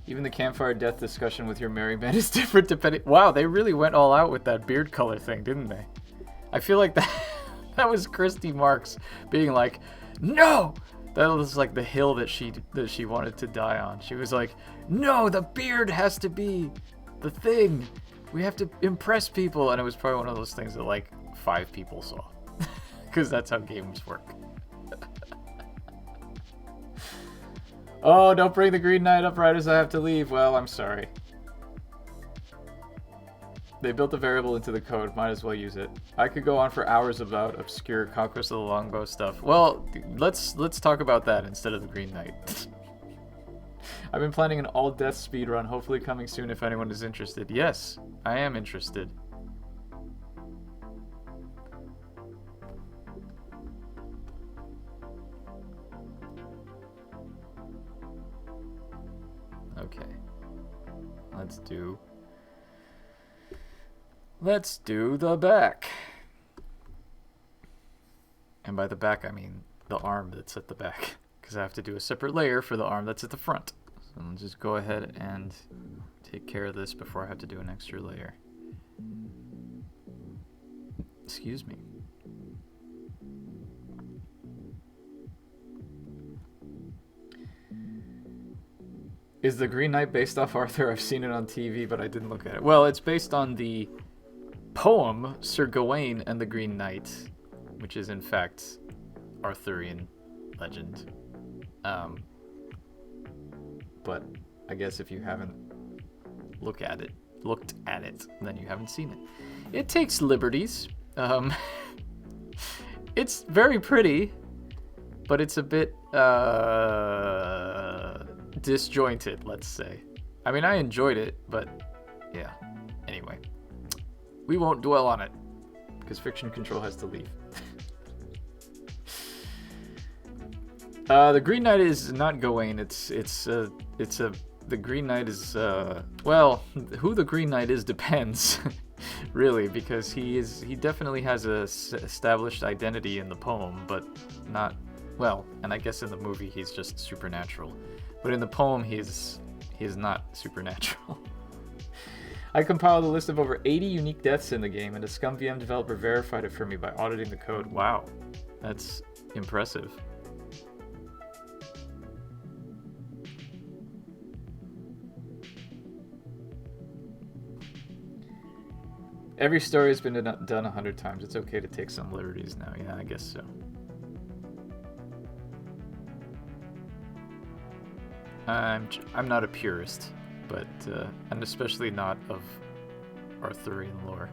Speaker 1: Even the campfire death discussion with your merry man is different depending... Wow, they really went all out with that beard color thing, didn't they? I feel like that was Christy Marks being like, no! That was like the hill that she wanted to die on. She was like, no, the beard has to be the thing. We have to impress people. And it was probably one of those things that like 5 people saw. Because that's how games work. Oh, don't bring the Green Knight up right as I have to leave. Well, I'm sorry. They built a variable into the code. Might as well use it. I could go on for hours about obscure Conquest of the Longbow stuff. Well, let's talk about that instead of the Green Knight. I've been planning an all-death speedrun, hopefully coming soon if anyone is interested. Yes, I am interested. Okay. Let's do the back. And by the back, I mean the arm that's at the back. Because I have to do a separate layer for the arm that's at the front. So I'll just go ahead and take care of this before I have to do an extra layer. Excuse me. Is the Green Knight based off Arthur? I've seen it on TV, but I didn't look at it. Well, it's based on the poem Sir Gawain and the Green Knight, which is in fact Arthurian legend. But I guess if you haven't looked at it, then you haven't seen it. It takes liberties. It's very pretty, but it's a bit disjointed, let's say. I mean, I enjoyed it, but yeah. Anyway. We won't dwell on it, because Fiction Control has to leave. The Green Knight is not Gawain. The Green Knight is well, who the Green Knight is depends, really, because he definitely has a established identity in the poem, but not well. And I guess in the movie he's just supernatural, but in the poem he is not supernatural. I compiled a list of over 80 unique deaths in the game, and a ScumVM developer verified it for me by auditing the code. Wow, that's impressive. Every story has been done 100 times. It's okay to take some liberties now. Yeah, I guess so. I'm not a purist, but and especially not of Arthurian lore.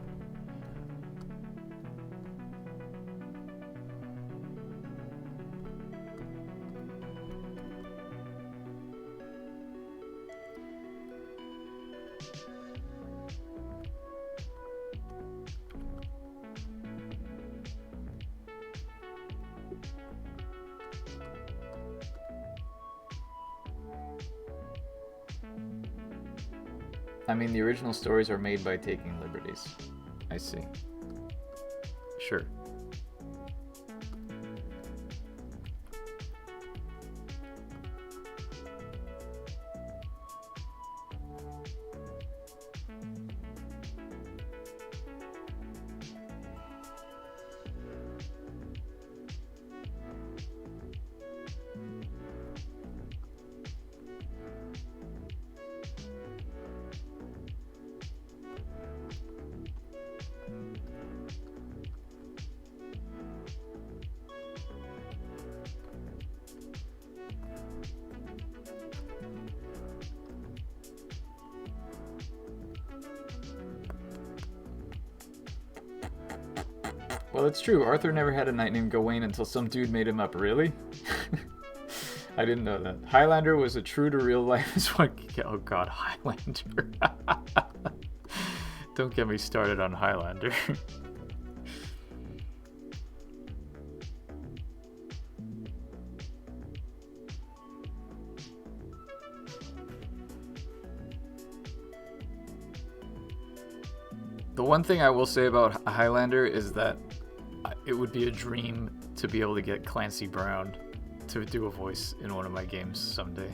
Speaker 1: I mean, the original stories are made by taking liberties. I see. Sure. Well, it's true. Arthur never had a knight named Gawain until some dude made him up. Really? I didn't know that. Highlander was a true to real life as one. Oh god, Highlander. Don't get me started on Highlander. The one thing I will say about Highlander is that it would be a dream to be able to get Clancy Brown to do a voice in one of my games someday.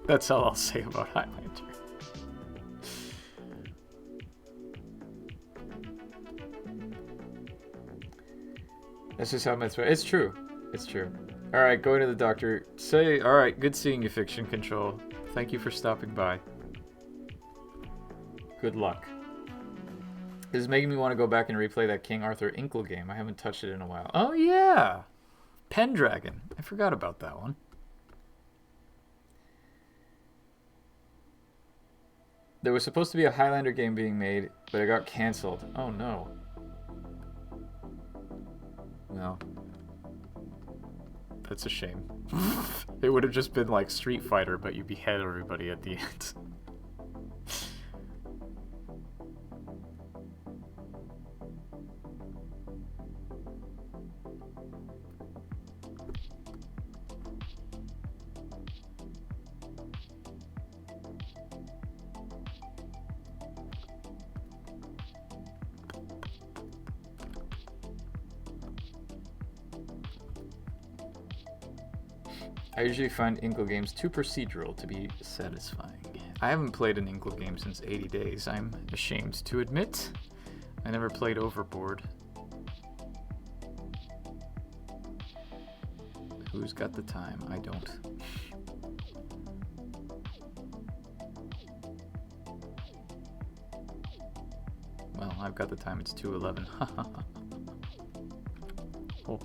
Speaker 1: That's all I'll say about Highlander. That's just how myths work. It's true. It's true. Alright, going to the doctor. Say, alright, good seeing you, Fiction Control. Thank you for stopping by. Good luck. This is making me want to go back and replay that King Arthur Inkle game. I haven't touched it in a while. Oh, yeah! Pendragon. I forgot about that one. There was supposed to be a Highlander game being made, but it got cancelled. Oh, no. No. That's a shame. It would have just been like Street Fighter, but you behead everybody at the end. I usually find Inkle games too procedural to be satisfying. I haven't played an Inkle game since 80 Days, I'm ashamed to admit. I never played Overboard. Who's got the time? I don't. Well, I've got the time, it's 2:11. Oh.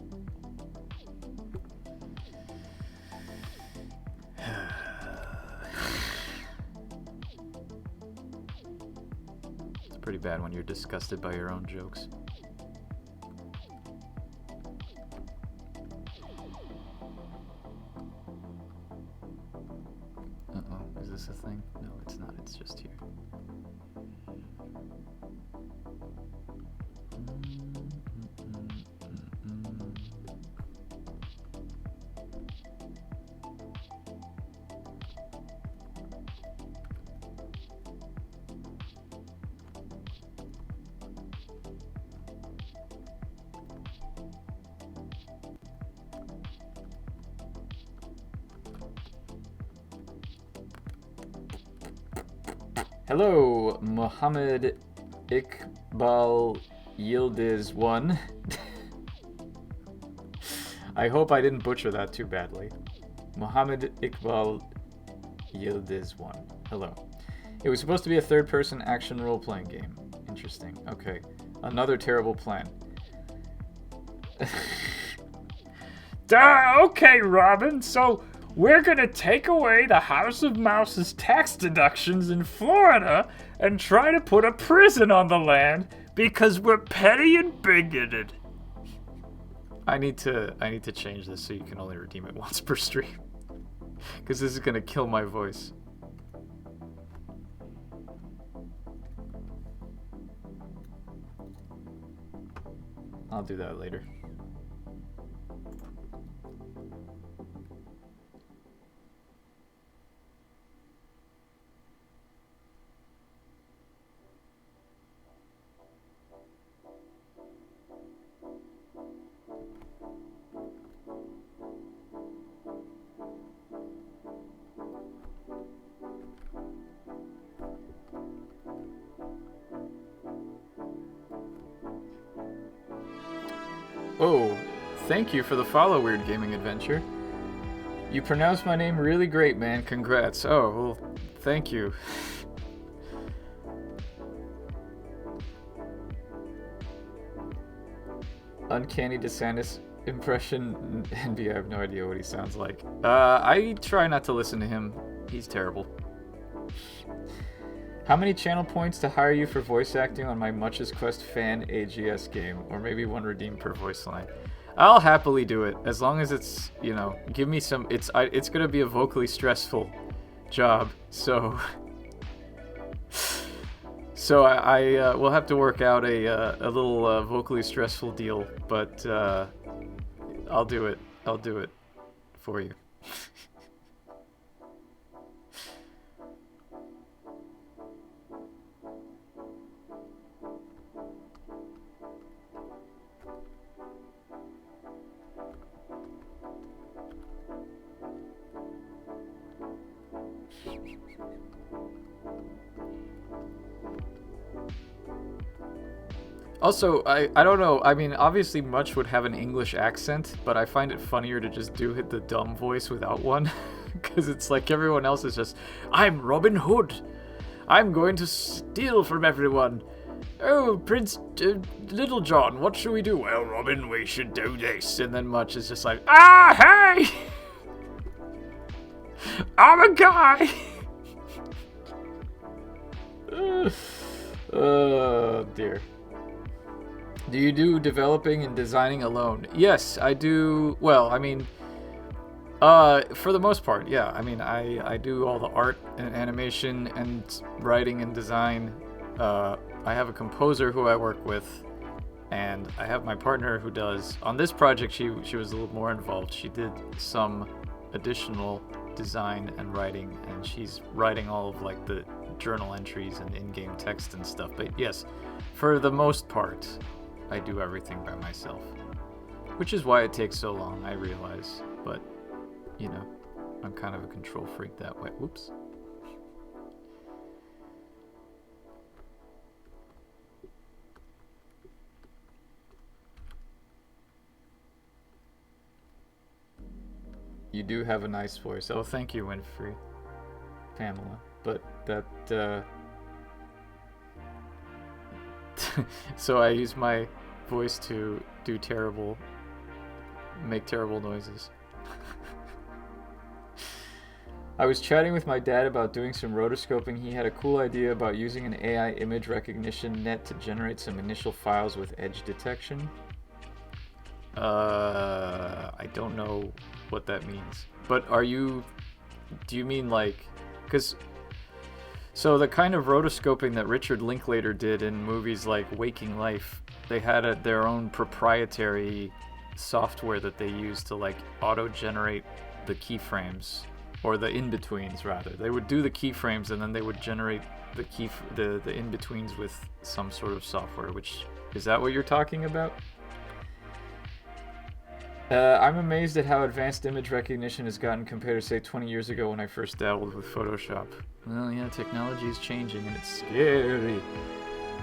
Speaker 1: Pretty bad when you're disgusted by your own jokes. Uh-oh, is this a thing? No, it's not, it's just here. Hello, Mohammed Iqbal Yildiz 1. I hope I didn't butcher that too badly. Mohammed Iqbal Yildiz 1. Hello. It was supposed to be a third-person action role-playing game. Interesting. Okay. Another terrible plan. Okay, Robin, so we're gonna take away the House of Mouse's tax deductions in Florida and try to put a prison on the land because we're petty and bigoted. I need to change this so you can only redeem it once per stream. Because this is gonna kill my voice. I'll do that later. Oh, thank you for the follow, Weird Gaming Adventure. You pronounced my name really great, man. Congrats. Oh, well, thank you. Uncanny DeSantis impression. Envy, I have no idea what he sounds like. I try not to listen to him. He's terrible. How many channel points to hire you for voice acting on my Much's Quest fan AGS game? Or maybe one redeemed per voice line. I'll happily do it, as long as it's, you know, give me some, it's gonna be a vocally stressful job, so... So I will have to work out a little vocally stressful deal, but I'll do it. I'll do it for you. Also, I don't know. I mean, obviously Much would have an English accent, but I find it funnier to just do the dumb voice without one. Because it's like everyone else is just, I'm Robin Hood. I'm going to steal from everyone. Oh, Prince Little John, what should we do? Well, Robin, we should do this. And then Much is just like, ah, hey! I'm a guy! Oh, dear. Do you do developing and designing alone? Yes, I do. Well, I mean, for the most part, yeah. I mean, I do all the art and animation and writing and design. I have a composer who I work with, and I have my partner who does. On this project, she was a little more involved. She did some additional design and writing, and she's writing all of like the journal entries and in-game text and stuff. But yes, for the most part, I do everything by myself, which is why it takes so long, I realize, but, you know, I'm kind of a control freak that way. Whoops. You do have a nice voice. Oh, thank you, Winfrey. Pamela. But that, so I use my voice to make terrible noises. I was chatting with my dad about doing some rotoscoping. He had a cool idea about using an AI image recognition net to generate some initial files with edge detection. I don't know what that means. But do you mean like, so the kind of rotoscoping that Richard Linklater did in movies like Waking Life, they had their own proprietary software that they used to like auto-generate the keyframes, or the in-betweens rather. They would do the keyframes and then they would generate the in-betweens with some sort of software. Which, is that what you're talking about? I'm amazed at how advanced image recognition has gotten compared to, say, 20 years ago when I first dabbled with Photoshop. Well, yeah, technology is changing and it's scary.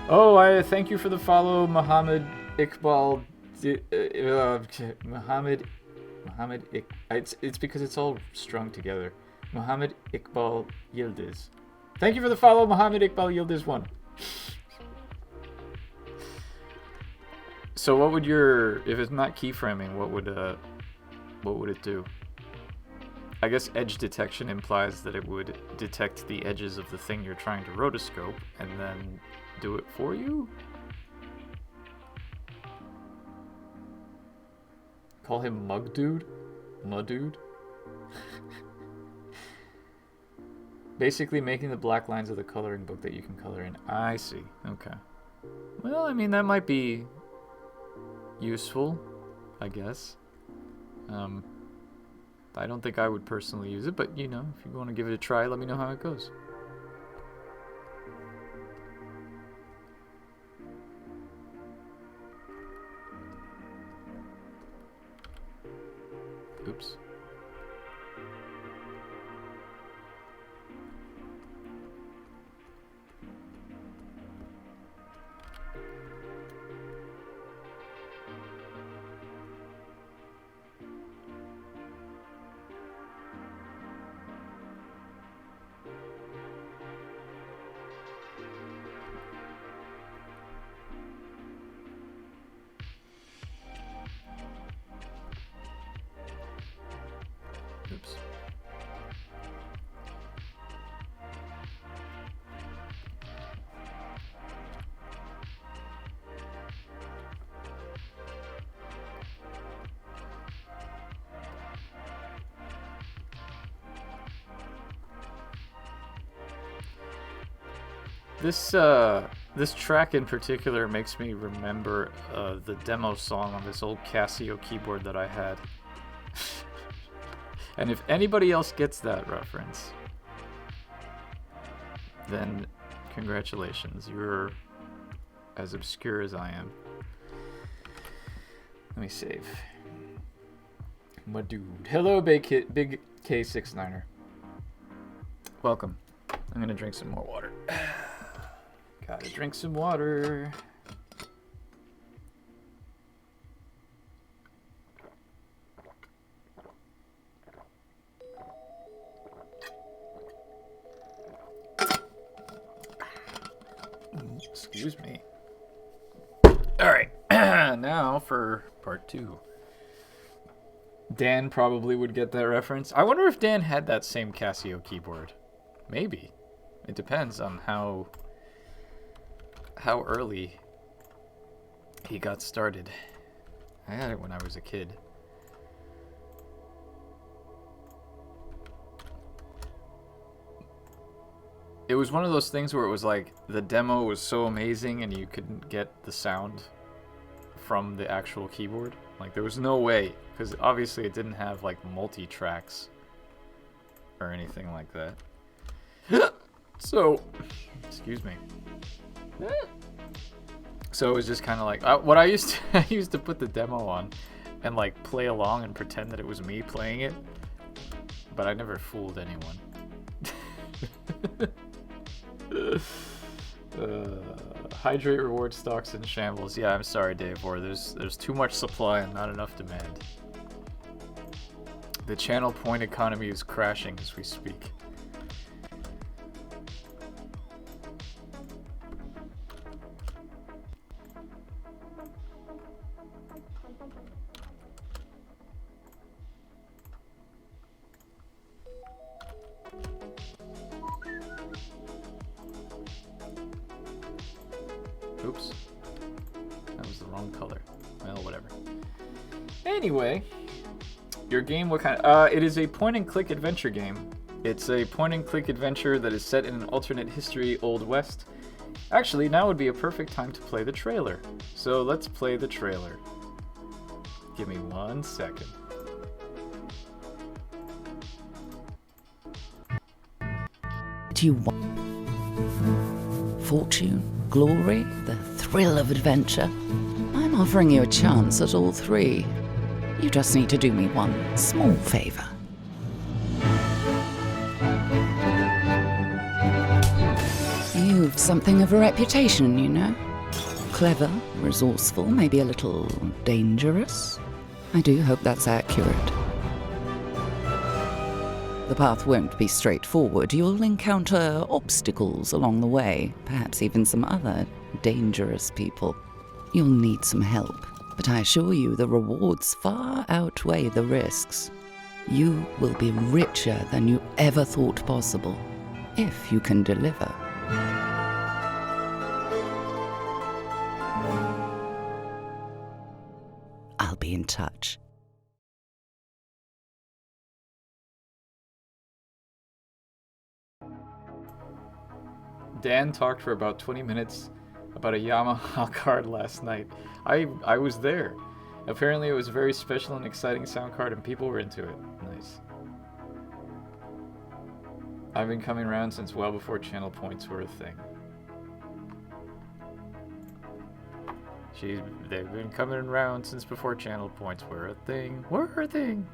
Speaker 1: Oh, I thank you for the follow, Mohammed Iqbal. It's because it's all strung together. Mohammed Iqbal Yildiz. Thank you for the follow, Mohammed Iqbal Yildiz 1. So what would if it's not keyframing, what would it do? I guess edge detection implies that it would detect the edges of the thing you're trying to rotoscope and then do it for you? Call him Mug Dude? Mud-dude? Basically making the black lines of the coloring book that you can color in. I see. Okay. Well, I mean, that might be useful, I guess. I don't think I would personally use it, but you know, if you want to give it a try, let me know how it goes. Oops. This track in particular makes me remember the demo song on this old Casio keyboard that I had. And if anybody else gets that reference, then congratulations, you're as obscure as I am. Let me save. My dude. Hello, Big K69er. Welcome. I'm gonna drink some more water. Gotta drink some water. Excuse me. Alright, now for part 2. Dan probably would get that reference. I wonder if Dan had that same Casio keyboard. Maybe. It depends on how early he got started. I had it when I was a kid. It was one of those things where it was like the demo was so amazing and you couldn't get the sound from the actual keyboard. Like there was no way, because obviously it didn't have like multi-tracks or anything like that. So, excuse me. So it was just kind of like what I used to put the demo on and like play along and pretend that it was me playing it, but I never fooled anyone. Hydrate reward stocks in shambles. Yeah, I'm sorry, Dave. Or there's too much supply and not enough demand. The channel point economy is crashing as we speak. Oops. That was the wrong color. Well, whatever. Anyway, your game, what kind of... it is a point-and-click adventure game. It's a point-and-click adventure that is set in an alternate history Old West. Actually, now would be a perfect time to play the trailer. So let's play the trailer. Give me 1 second.
Speaker 2: Do you want fortune, glory, the thrill of adventure? I'm offering you a chance at all 3. You just need to do me one small favor. You've something of a reputation, you know. Clever, resourceful, maybe a little dangerous. I do hope that's accurate. The path won't be straightforward. You'll encounter obstacles along the way, perhaps even some other dangerous people. You'll need some help, but I assure you the rewards far outweigh the risks. You will be richer than you ever thought possible, if you can deliver. I'll be in touch.
Speaker 1: Dan talked for about 20 minutes about a Yamaha card last night. I was there. Apparently it was a very special and exciting sound card and people were into it. Nice. I've been coming around since well before channel points were a thing. They've been coming around since before channel points were a thing. Were a thing.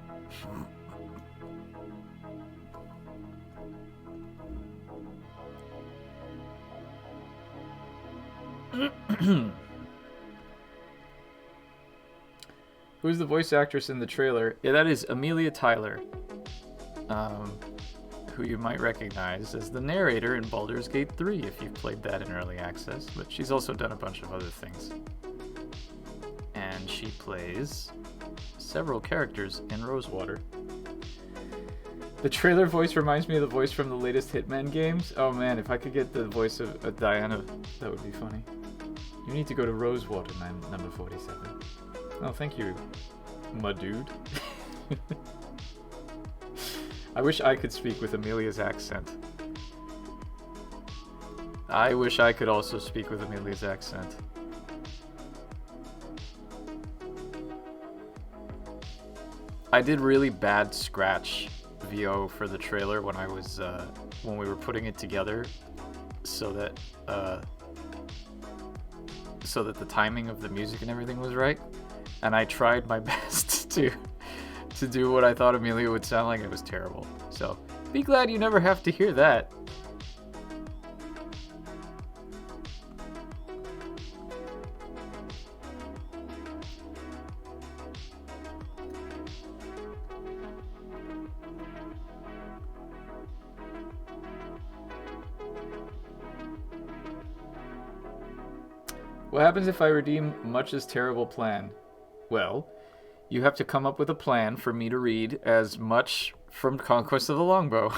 Speaker 1: Who's the voice actress in the trailer? Yeah, that is Amelia Tyler, who you might recognize as the narrator in Baldur's Gate 3 if you've played that in early access, but she's also done a bunch of other things. And she plays several characters in Rosewater. The trailer voice reminds me of the voice from the latest Hitman games. Oh man, if I could get the voice of Diana, that would be funny. You need to go to Rosewater, man, number 47. Oh, thank you, my dude. I wish I could speak with Amelia's accent. I wish I could also speak with Amelia's accent. I did really bad scratch VO for the trailer when I was when we were putting it together, so that the timing of the music and everything was right, and I tried my best to do what I thought Amelia would sound like. It was terrible. So be glad you never have to hear that. What happens if I redeem Much's terrible plan? Well, you have to come up with a plan for me to read as Much from Conquest of the Longbow.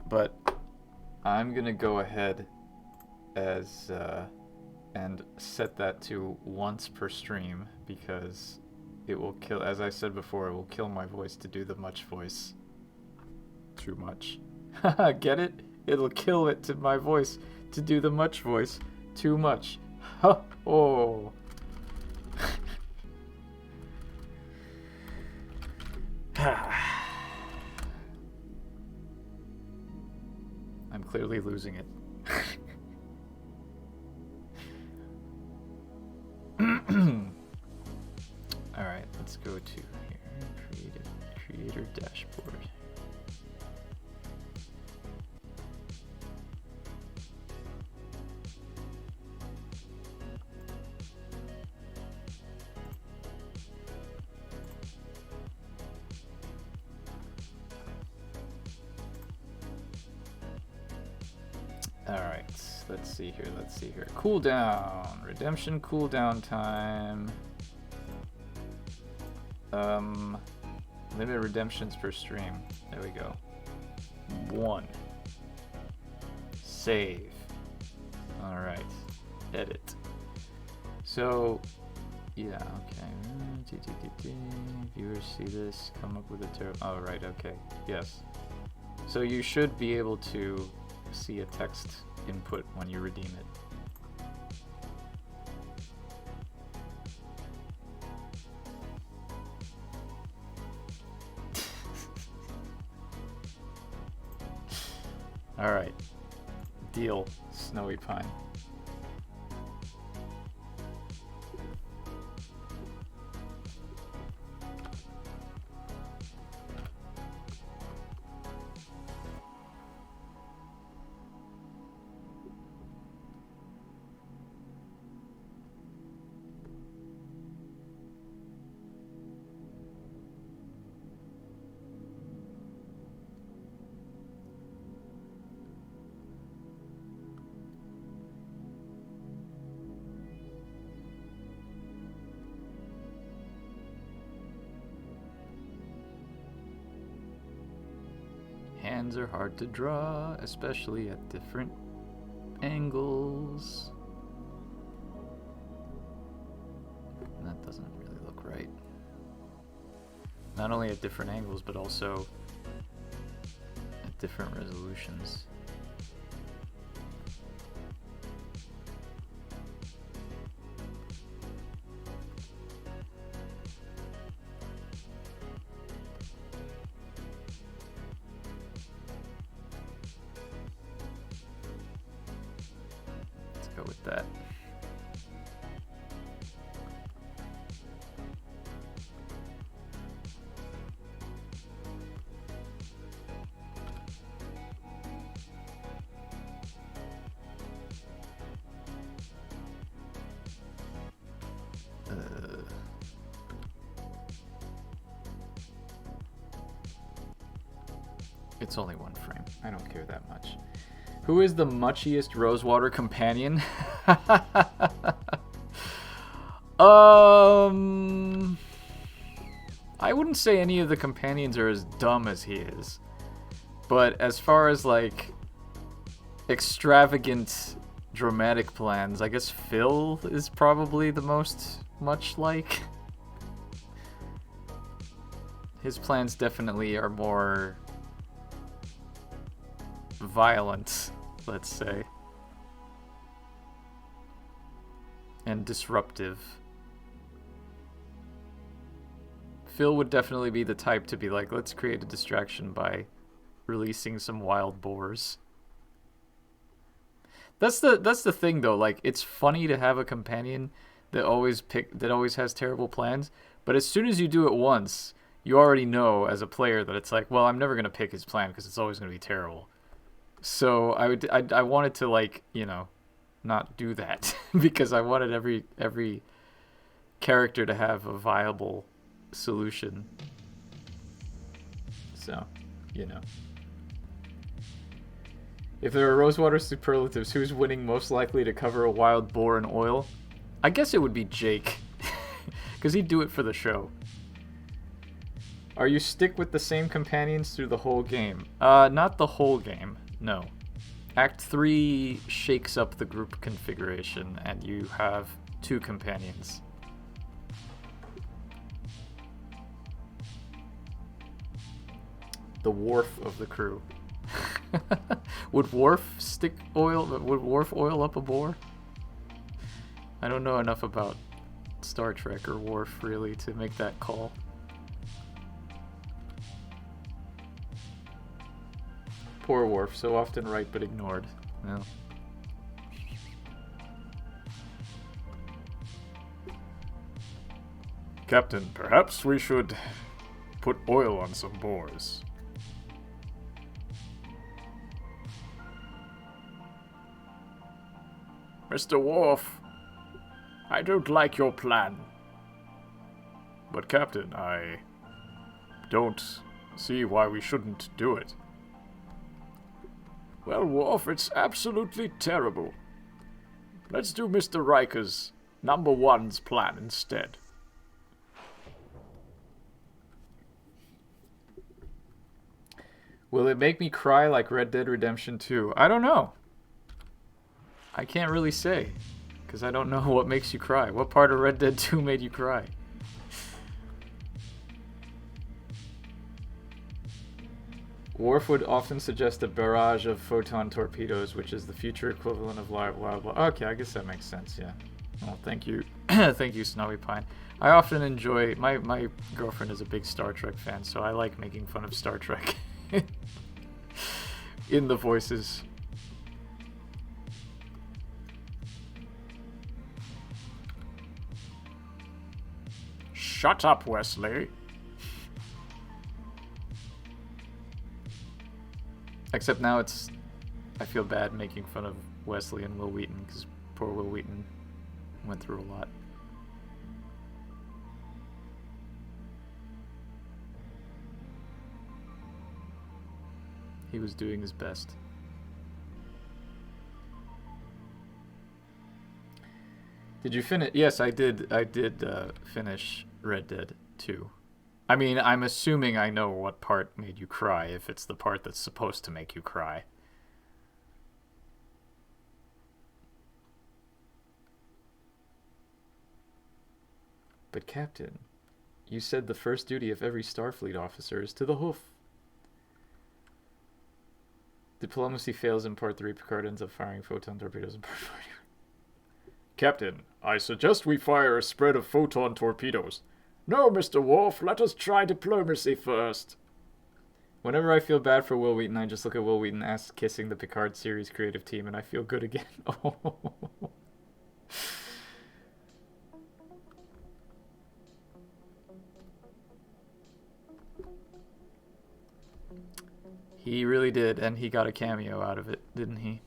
Speaker 1: But I'm gonna go ahead as and set that to once per stream, because it will kill, as I said before, it will kill my voice to do the Much voice. Too much. Get it? It'll kill it to my voice to do the Much voice. Too much. Oh. I'm clearly losing it. Alright, let's go to here. Creator dashboard. Alright, let's see here. Cooldown. Redemption cooldown time. Limited redemptions per stream. There we go. 1. Save. Alright. Edit. So, yeah, okay. Viewers see this, come up with a oh, right, okay. Yes. So you should be able to see a text input when you redeem it. Alright. Deal, Snowy Pine. Hands are hard to draw, especially at different angles. That doesn't really look right. Not only at different angles, but also at different resolutions. With that. It's only one frame. I don't care that much. Who is the muchiest Rosewater companion? I wouldn't say any of the companions are as dumb as he is. But as far as, like, extravagant dramatic plans, I guess Phil is probably the most much like. His plans definitely are more violent, let's say, and disruptive. Phil would definitely be the type to be like, let's create a distraction by releasing some wild boars. That's the thing though, like it's funny to have a companion that always has terrible plans, but as soon as you do it once, you already know as a player that it's like, well, I'm never going to pick his plan because it's always going to be terrible. So I wanted to, like, you know, not do that because I wanted every character to have a viable solution. So, you know. If there are Rosewater superlatives, who's winning most likely to cover a wild boar in oil? I guess it would be Jake. Because he'd do it for the show. Are you stick with the same companions through the whole game? Not the whole game, no. Act 3 shakes up the group configuration, and you have 2 companions. The Wharf of the crew. Would Worf oil up a boar? I don't know enough about Star Trek or Worf really to make that call. Poor Worf, so often right but ignored. Well. Captain, perhaps we should put oil on some boars. Mr. Worf, I don't like your plan. But Captain, I don't see why we shouldn't do it. Well, Worf, it's absolutely terrible. Let's do Mr. Riker's number one's plan instead. Will it make me cry like Red Dead Redemption 2? I don't know. I can't really say, because I don't know what makes you cry. What part of Red Dead 2 made you cry? Worf would often suggest a barrage of photon torpedoes, which is the future equivalent of live wildlife. Okay, I guess that makes sense, yeah. Well, thank you. Thank you, Snowy Pine. I often enjoy... My girlfriend is a big Star Trek fan, so I like making fun of Star Trek. In the voices. Shut up, Wesley. Except now it's... I feel bad making fun of Wesley and Will Wheaton, because poor Will Wheaton went through a lot. He was doing his best. Did you finish? Yes, I did finish Red Dead 2. I mean, I'm assuming I know what part made you cry, if it's the part that's supposed to make you cry. But Captain, you said the first duty of every Starfleet officer is to the hoof. Diplomacy fails in Part 3. Picard ends up firing photon torpedoes in Part 4. Captain, I suggest we fire a spread of photon torpedoes. No, Mr. Worf, let us try diplomacy first. Whenever I feel bad for Will Wheaton, I just look at Will Wheaton ass kissing the Picard series creative team, and I feel good again. Oh. He really did, and he got a cameo out of it, didn't he?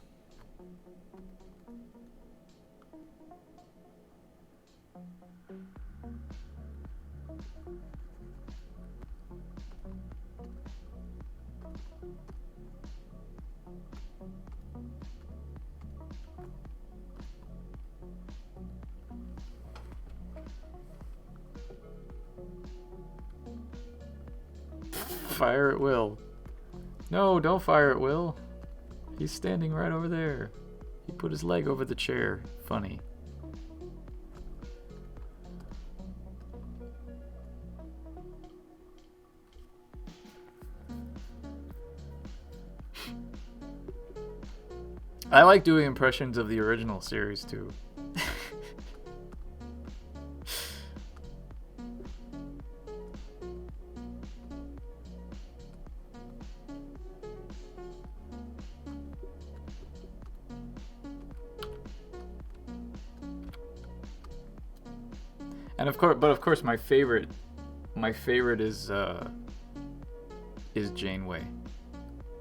Speaker 1: Fire at will. No, don't fire at will. He's standing right over there. He put his leg over the chair. Funny. I like doing impressions of the original series too. And of course, my favorite is Janeway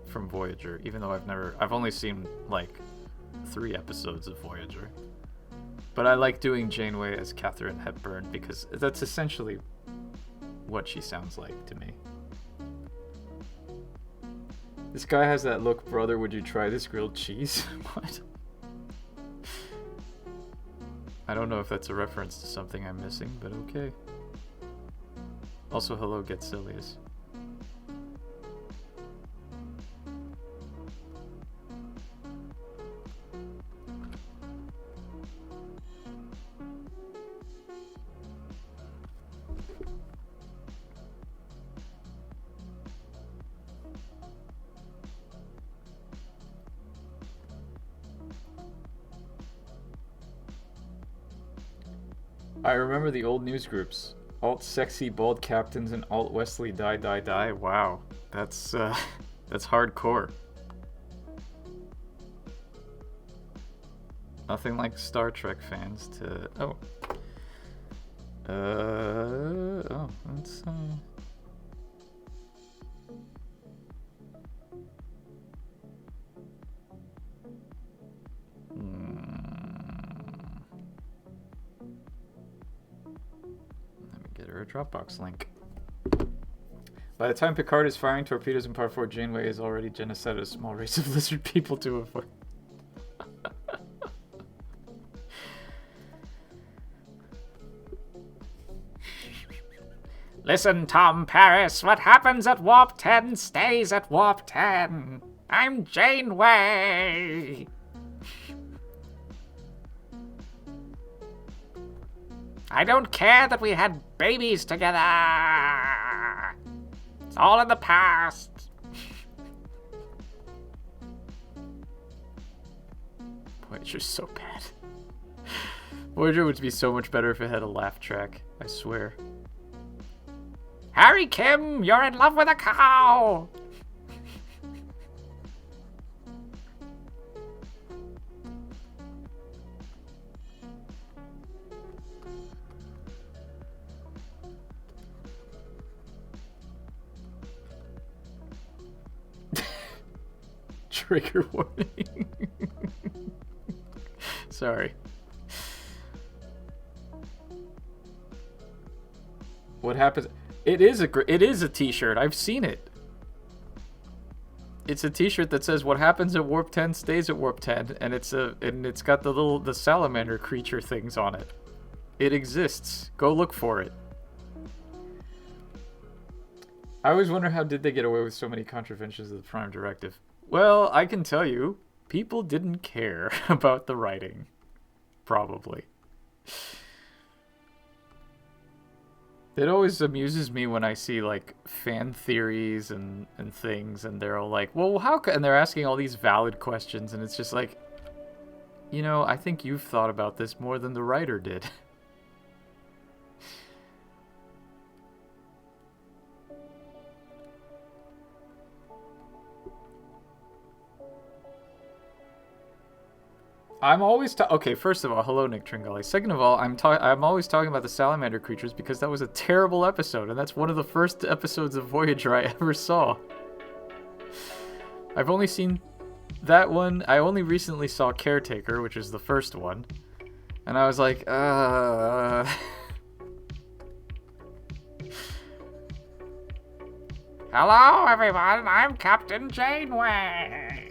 Speaker 1: from Voyager. Even though I've only seen like 3 episodes of Voyager, but I like doing Janeway as Katharine Hepburn because that's essentially what she sounds like to me. This guy has that look, brother. Would you try this grilled cheese? What? I don't know if that's a reference to something I'm missing, but okay. Also, hello, Getsilius. I remember the old news groups. Alt sexy bald captains and alt Wesley die die die. Wow. That's that's hardcore. Nothing like Star Trek fans to that's a Dropbox link. By the time Picard is firing torpedoes in Part 4, Janeway is already genocided a small race of lizard people to avoid. Listen, Tom Paris, what happens at Warp 10 stays at Warp 10. I'm Janeway. I don't care that we had babies together. It's all in the past. Voyager's so bad. Voyager would be so much better if it had a laugh track, I swear. Harry Kim, you're in love with a cow! Trigger warning. Sorry. What happens? It is a t-shirt. I've seen it. It's a t-shirt that says what happens at Warp 10 stays at Warp 10, and it's got the salamander creature things on it. It exists. Go look for it. I always wonder how did they get away with so many contraventions of the Prime Directive. Well, I can tell you, people didn't care about the writing. Probably. It always amuses me when I see, like, fan theories and things, and they're all like, well, and they're asking all these valid questions, and it's just like, you know, I think you've thought about this more than the writer did. I'm always okay. First of all, hello, Nick Tringali. Second of all, I'm always talking about the salamander creatures because that was a terrible episode, and that's one of the first episodes of Voyager I ever saw. I've only seen that one. I only recently saw Caretaker, which is the first one, and I was like, Hello, everyone. I'm Captain Janeway.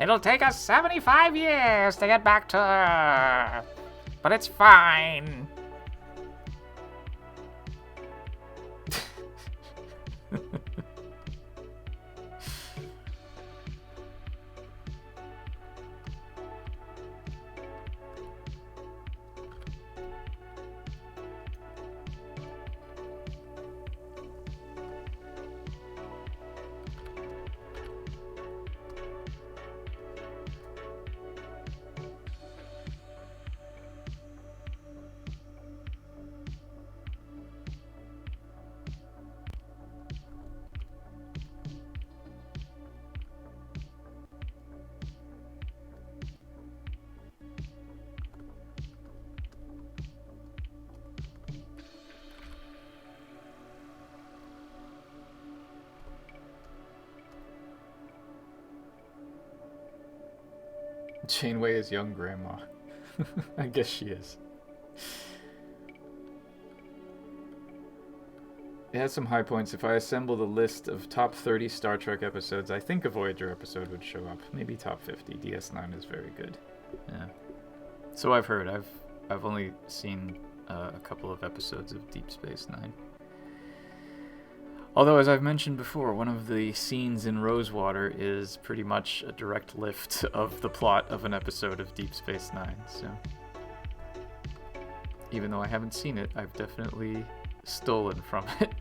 Speaker 1: It'll take us 75 years to get back to Earth, but it's fine. Janeway is young grandma. I guess she is. It has some high points. If I assemble the list of top 30 Star Trek episodes, I think a Voyager episode would show up. Maybe top 50. DS9 is very good. Yeah. So I've heard. I've only seen a couple of episodes of Deep Space Nine. Although, as I've mentioned before, one of the scenes in Rosewater is pretty much a direct lift of the plot of an episode of Deep Space Nine. So, even though I haven't seen it, I've definitely stolen from it.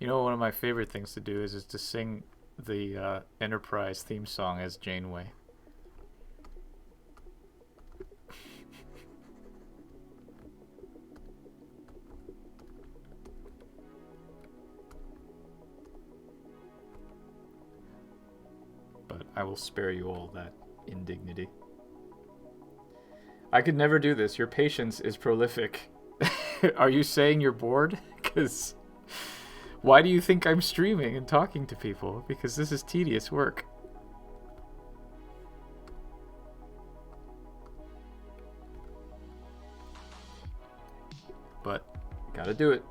Speaker 1: You know, one of my favorite things to do is to sing the Enterprise theme song as Janeway. But I will spare you all that indignity. I could never do this. Your patience is prolific. Are you saying you're bored? Because why do you think I'm streaming and talking to people? Because this is tedious work. But gotta do it.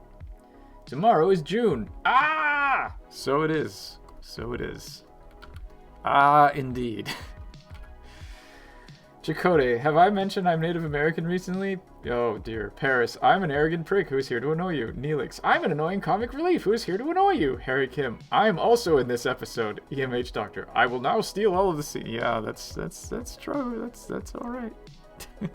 Speaker 1: Tomorrow is June. Ah! So it is. So it is. Ah, indeed. Chakotay, have I mentioned I'm Native American recently? Oh dear. Paris, I'm an arrogant prick who is here to annoy you. Neelix, I'm an annoying comic relief who is here to annoy you. Harry Kim, I'm also in this episode. EMH Doctor, I will now steal all of the Yeah, that's true. That's all right. It's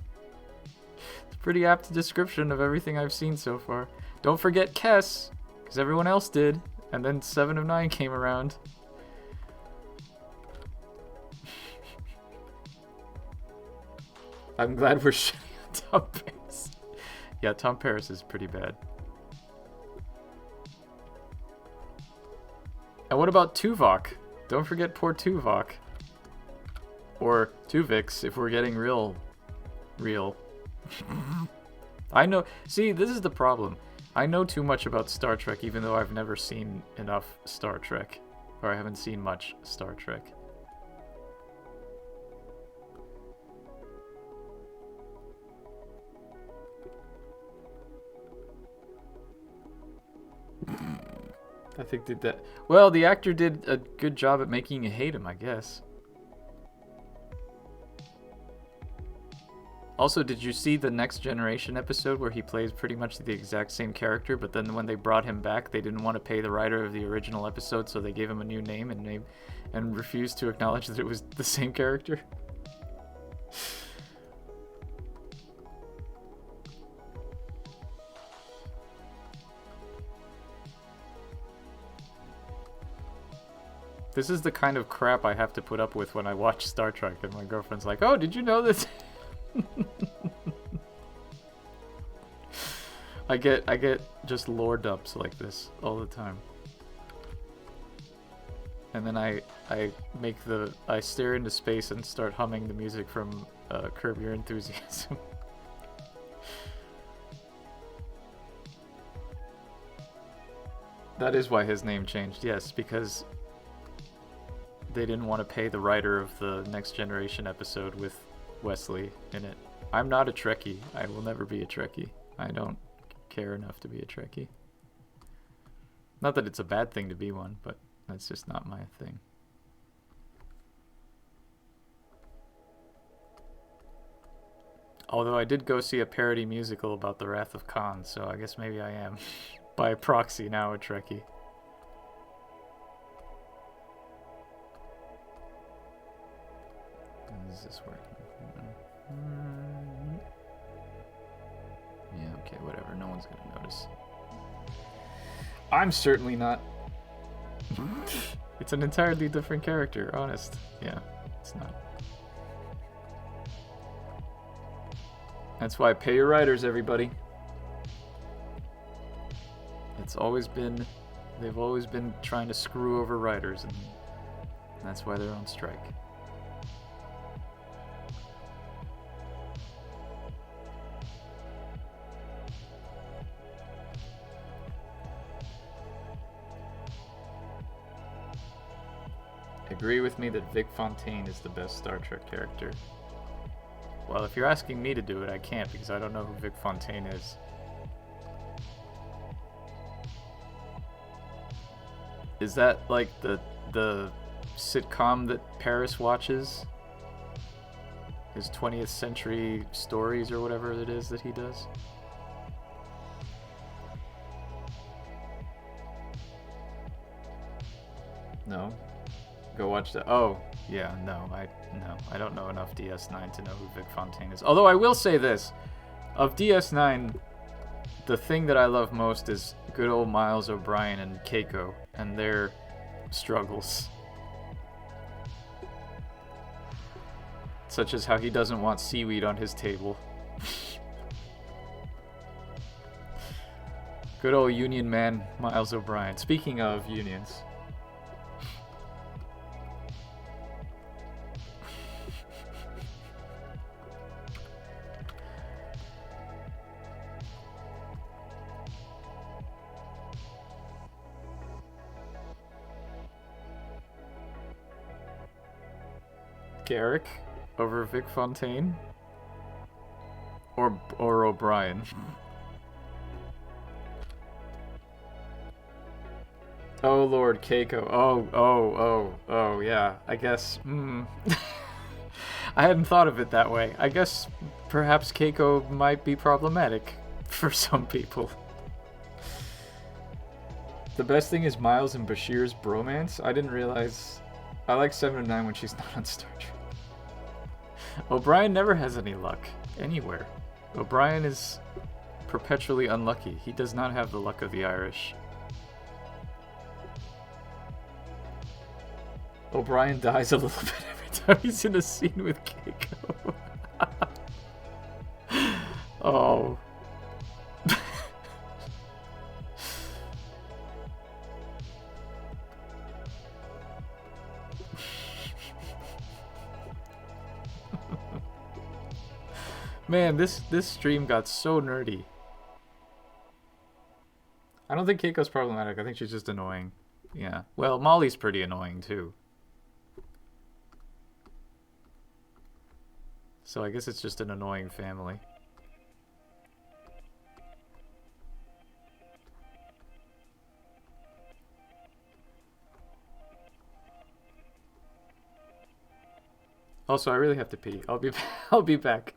Speaker 1: a pretty apt description of everything I've seen so far. Don't forget Kess, because everyone else did, and then 7 of 9 came around. I'm glad we're shitting on Tom Paris. Yeah, Tom Paris is pretty bad. And what about Tuvok? Don't forget poor Tuvok. Or Tuvix, if we're getting real. I know. See, this is the problem. I know too much about Star Trek, even though I've never seen enough Star Trek. Or I haven't seen much Star Trek. I think did that. Well, the actor did a good job at making you hate him, I guess. Also, did you see the Next Generation episode where he plays pretty much the exact same character, but then when they brought him back, they didn't want to pay the writer of the original episode, so they gave him a new name and refused to acknowledge that it was the same character? This is the kind of crap I have to put up with when I watch Star Trek, and my girlfriend's like, "Oh, did you know this?" I get just lore dumps like this all the time. And then I stare into space and start humming the music from Curb Your Enthusiasm. That is why his name changed, yes, because they didn't want to pay the writer of the Next Generation episode with Wesley in it. I'm not a Trekkie. I will never be a Trekkie. I don't care enough to be a Trekkie. Not that it's a bad thing to be one, but that's just not my thing. Although I did go see a parody musical about the Wrath of Khan, so I guess maybe I am, by proxy now, a Trekkie. Is this working? whatever. No one's gonna notice. I'm certainly not. It's an entirely different character, honest. Yeah, it's not. That's why pay your writers, everybody. It's always been, they've always been trying to screw over writers, and that's why they're on strike. Agree with me that Vic Fontaine is the best Star Trek character. Well, if you're asking me to do it, I can't because I don't know who Vic Fontaine is. Is that like the sitcom that Paris watches? His 20th Century Stories or whatever it is that he does? No? Go watch that. Oh, yeah, no, I don't know enough DS9 to know who Vic Fontaine is. Although I will say this, of DS9, the thing that I love most is good old Miles O'Brien and Keiko and their struggles. Such as how he doesn't want seaweed on his table. Good old union man, Miles O'Brien. Speaking of unions. Garrick over Vic Fontaine? Or O'Brien? Oh Lord, Keiko. Oh, yeah. I guess, I hadn't thought of it that way. I guess perhaps Keiko might be problematic for some people. The best thing is Miles and Bashir's bromance. I didn't realize... I like 7 of 9 when she's not on Star Trek. O'Brien never has any luck. Anywhere. O'Brien is perpetually unlucky. He does not have the luck of the Irish. O'Brien dies a little bit every time he's in a scene with Keiko. Oh. Man, this stream got so nerdy. I don't think Keiko's problematic. I think she's just annoying. Yeah. Well, Molly's pretty annoying too. So I guess it's just an annoying family. Also, I really have to pee. I'll be back.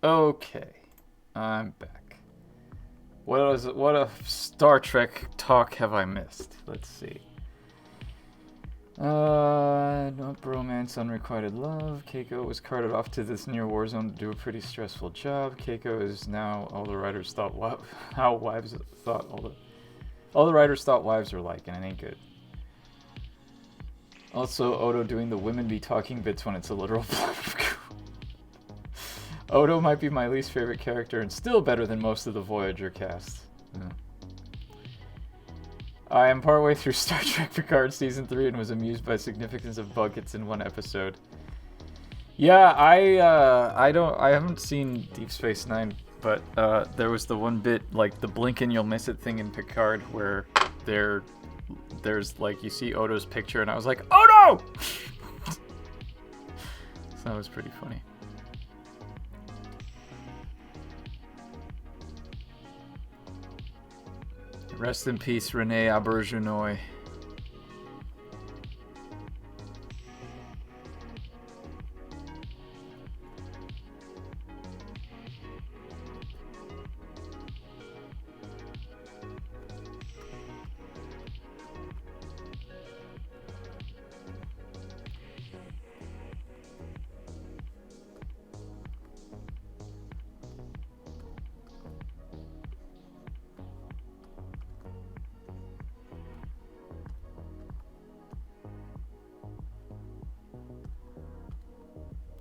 Speaker 1: Okay, I'm back. What a Star Trek talk have I missed? Let's see. Not bromance, unrequited love. Keiko was carted off to this near war zone to do a pretty stressful job. Keiko is now all the writers thought how wives thought all the writers thought wives are like, and it ain't good. Also, Odo doing the women be talking bits when it's a literal plot of Odo might be my least favorite character and still better than most of the Voyager cast. Yeah. I am partway through Star Trek Picard Season 3 and was amused by the significance of buckets in one episode. Yeah, I haven't seen Deep Space Nine, but there was the one bit, like the blink and you'll miss it thing in Picard where there's like, you see Odo's picture and I was like, Odo! So that was pretty funny. Rest in peace, Rene Auberjonois.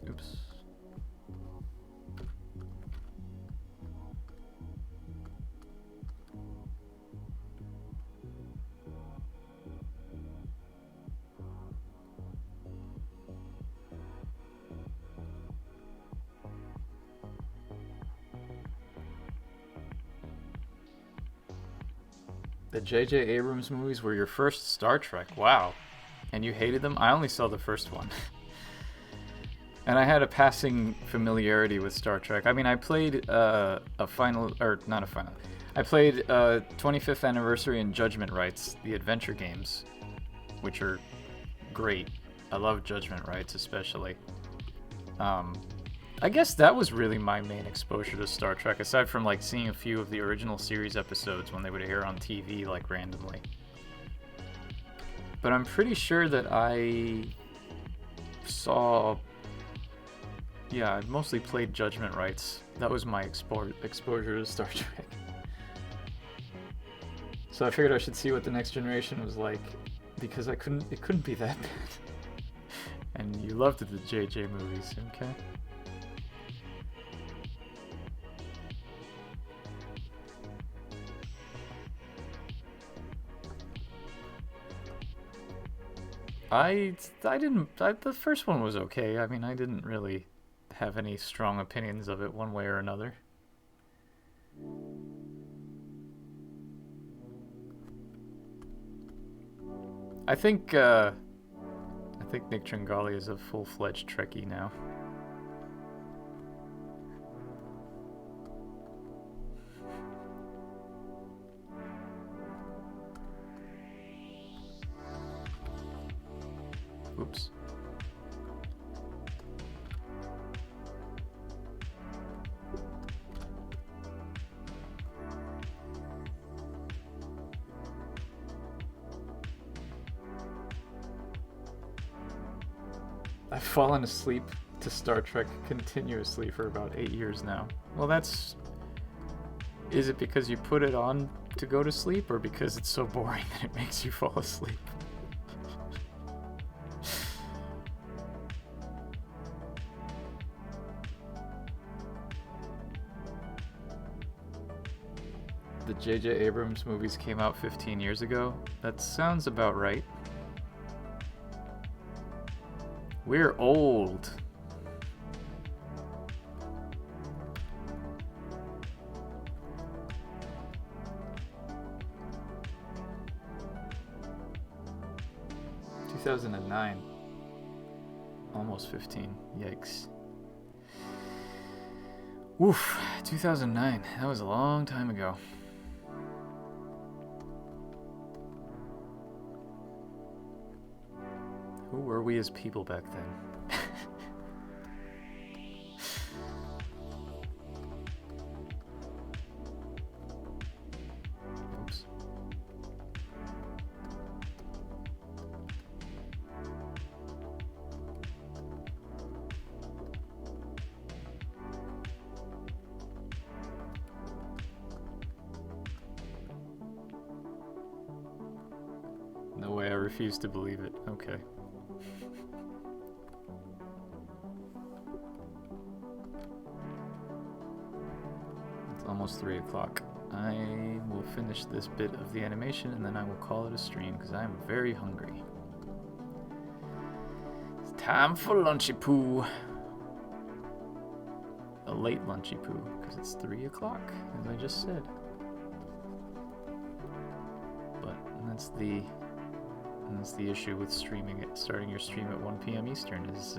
Speaker 1: Oops. The J.J. Abrams movies were your first Star Trek. Wow. And you hated them? I only saw the first one. And I had a passing familiarity with Star Trek. I mean, I played I played 25th Anniversary and Judgment Rights, the adventure games, which are great. I love Judgment Rights especially. I guess that was really my main exposure to Star Trek, aside from like seeing a few of the original series episodes when they would air on TV like randomly. But I'm pretty sure that I saw... Yeah, I mostly played Judgment Rights. That was my exposure to Star Trek. So I figured I should see what the Next Generation was like, because it couldn't be that bad. And you loved the JJ movies, okay? The first one was okay. I mean, I didn't really have any strong opinions of it one way or another. I think Nick Tringali is a full-fledged Trekkie now. Oops. I've fallen asleep to Star Trek continuously for about 8 years now. Well, that's... Is it because you put it on to go to sleep, or because it's so boring that it makes you fall asleep? The J.J. Abrams movies came out 15 years ago? That sounds about right. We're old. ...2009. Almost 15. Yikes. Oof. 2009. That was a long time ago. Who were we as people back then? refuse to believe it. Okay. It's almost 3 o'clock. I will finish this bit of the animation and then I will call it a stream because I am very hungry. It's time for lunchy poo. A late lunchy poo because it's 3 o'clock, as I just said. But that's the issue with streaming it. Starting your stream at 1 p.m. Eastern is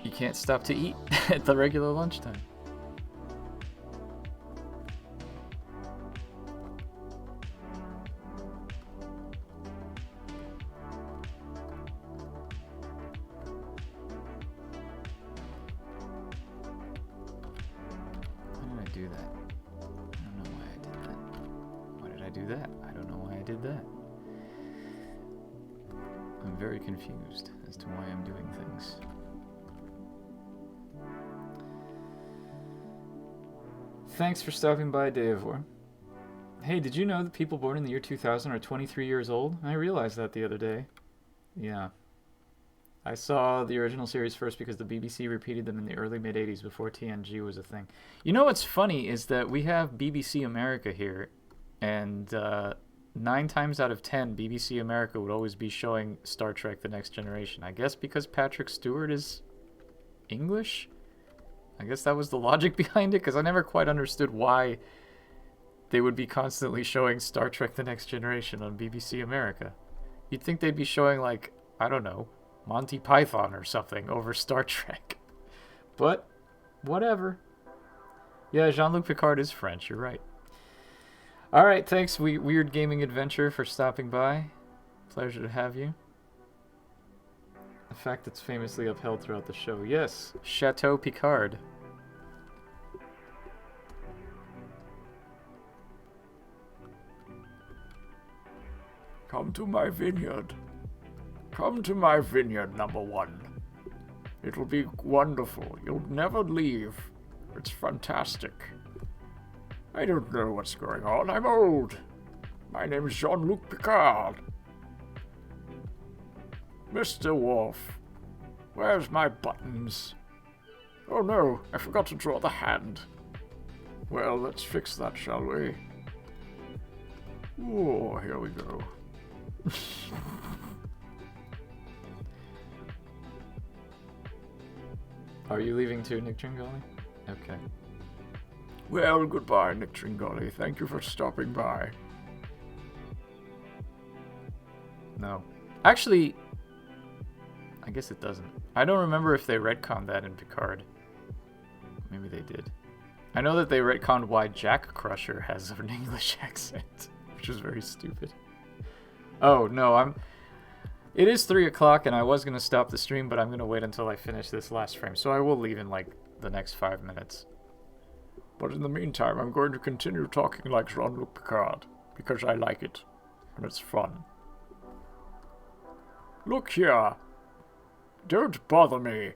Speaker 1: you can't stop to eat at the regular lunchtime. Confused as to why I'm doing things. Thanks for stopping by, Deavor. Hey, did you know that people born in the year 2000 are 23 years old? I realized that the other day. Yeah. I saw the original series first because the BBC repeated them in the early mid-80s before TNG was a thing. You know what's funny is that we have BBC America here, and 9 times out of 10, BBC America would always be showing Star Trek The Next Generation. I guess because Patrick Stewart is English? I guess that was the logic behind it, because I never quite understood why they would be constantly showing Star Trek The Next Generation on BBC America. You'd think they'd be showing, like, I don't know, Monty Python or something over Star Trek. But, whatever. Yeah, Jean-Luc Picard is French, you're right. Alright, thanks, Weird Gaming Adventure, for stopping by. Pleasure to have you. A fact that's famously upheld throughout the show. Yes, Chateau Picard.
Speaker 3: Come to my vineyard. Come to my vineyard, number 1. It'll be wonderful. You'll never leave. It's fantastic. I don't know what's going on. I'm old. My name is Jean-Luc Picard. Mr. Worf, where's my buttons? Oh no, I forgot to draw the hand. Well, let's fix that, shall we? Oh, here we go.
Speaker 1: Are you leaving too, Nick Tringali? Okay.
Speaker 3: Well, goodbye, Nick Tringali. Thank you for stopping by.
Speaker 1: No. Actually, I guess it doesn't. I don't remember if they retconned that in Picard. Maybe they did. I know that they retconned why Jack Crusher has an English accent, which is very stupid. Oh, no, It is 3 o'clock, and I was going to stop the stream, but I'm going to wait until I finish this last frame, so I will leave in, like, the next 5 minutes.
Speaker 3: But in the meantime, I'm going to continue talking like Jean-Luc Picard, because I like it, and it's fun. Look here. Don't bother me.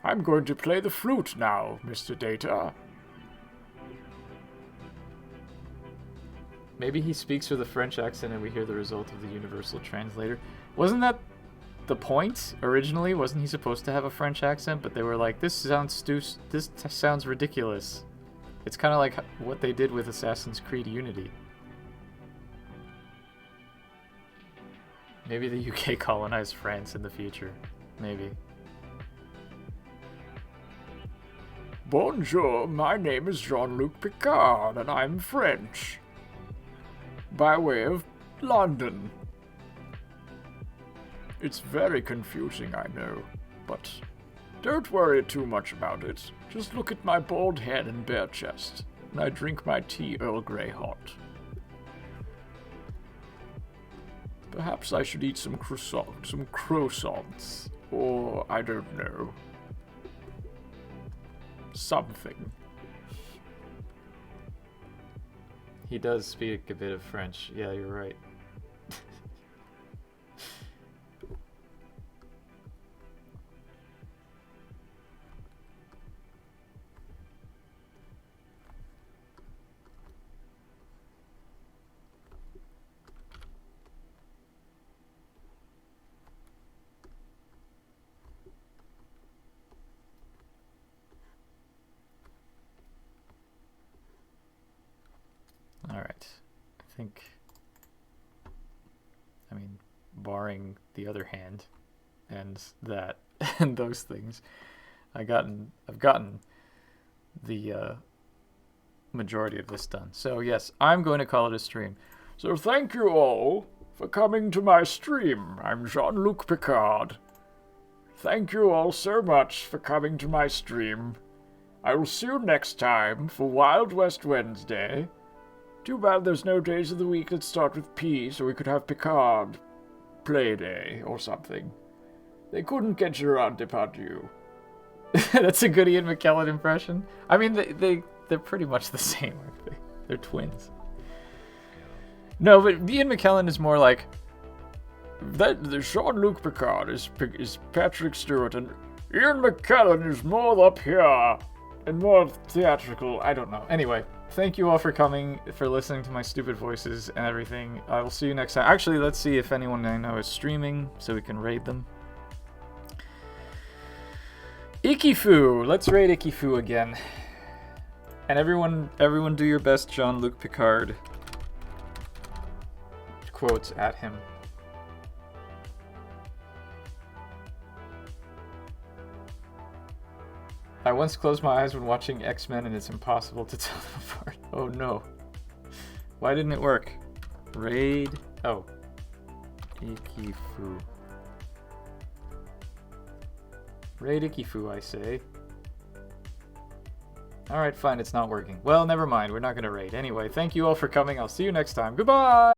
Speaker 3: I'm going to play the flute now, Mr. Data.
Speaker 1: Maybe he speaks with a French accent and we hear the result of the universal translator. Wasn't that the point originally? Wasn't he supposed to have a French accent? But they were like, this sounds ridiculous. It's kind of like what they did with Assassin's Creed Unity. Maybe the UK colonized France in the future. Maybe.
Speaker 3: Bonjour, my name is Jean-Luc Picard, and I'm French. By way of London. It's very confusing, I know, but don't worry too much about it. Just look at my bald head and bare chest, and I drink my tea Earl Grey hot. Perhaps I should eat some croissants, or I don't know, something.
Speaker 1: He does speak a bit of French. Yeah, you're right. think, I mean, barring the other hand and that and those things, I've gotten the majority of this done. So yes, I'm going to call it a stream.
Speaker 3: So thank you all for coming to my stream. I'm Jean-Luc Picard. Thank you all so much for coming to my stream. I will see you next time for Wild West Wednesday. Too bad there's no days of the week that start with P, so we could have Picard Play Day or something. They couldn't get you around Depardieu.
Speaker 1: That's a good Ian McKellen impression. I mean, they're pretty much the same, aren't they? They're twins. No, but Ian McKellen is more like
Speaker 3: that. The Jean-Luc Picard is Patrick Stewart, and Ian McKellen is more up here and more theatrical.
Speaker 1: I don't know. Anyway, thank you all for coming, for listening to my stupid voices and everything. I will see you next time. Actually, let's see if anyone I know is streaming so we can raid them. Ikifu! Let's raid Ikifu again. And everyone do your best Jean-Luc Picard quotes at him. I once closed my eyes when watching X-Men and it's impossible to tell them apart. Oh no. Why didn't it work? Raid. Oh. Ikifu. Raid Ikifu, I say. Alright, fine, it's not working. Well, never mind, we're not gonna raid. Anyway, thank you all for coming. I'll see you next time. Goodbye!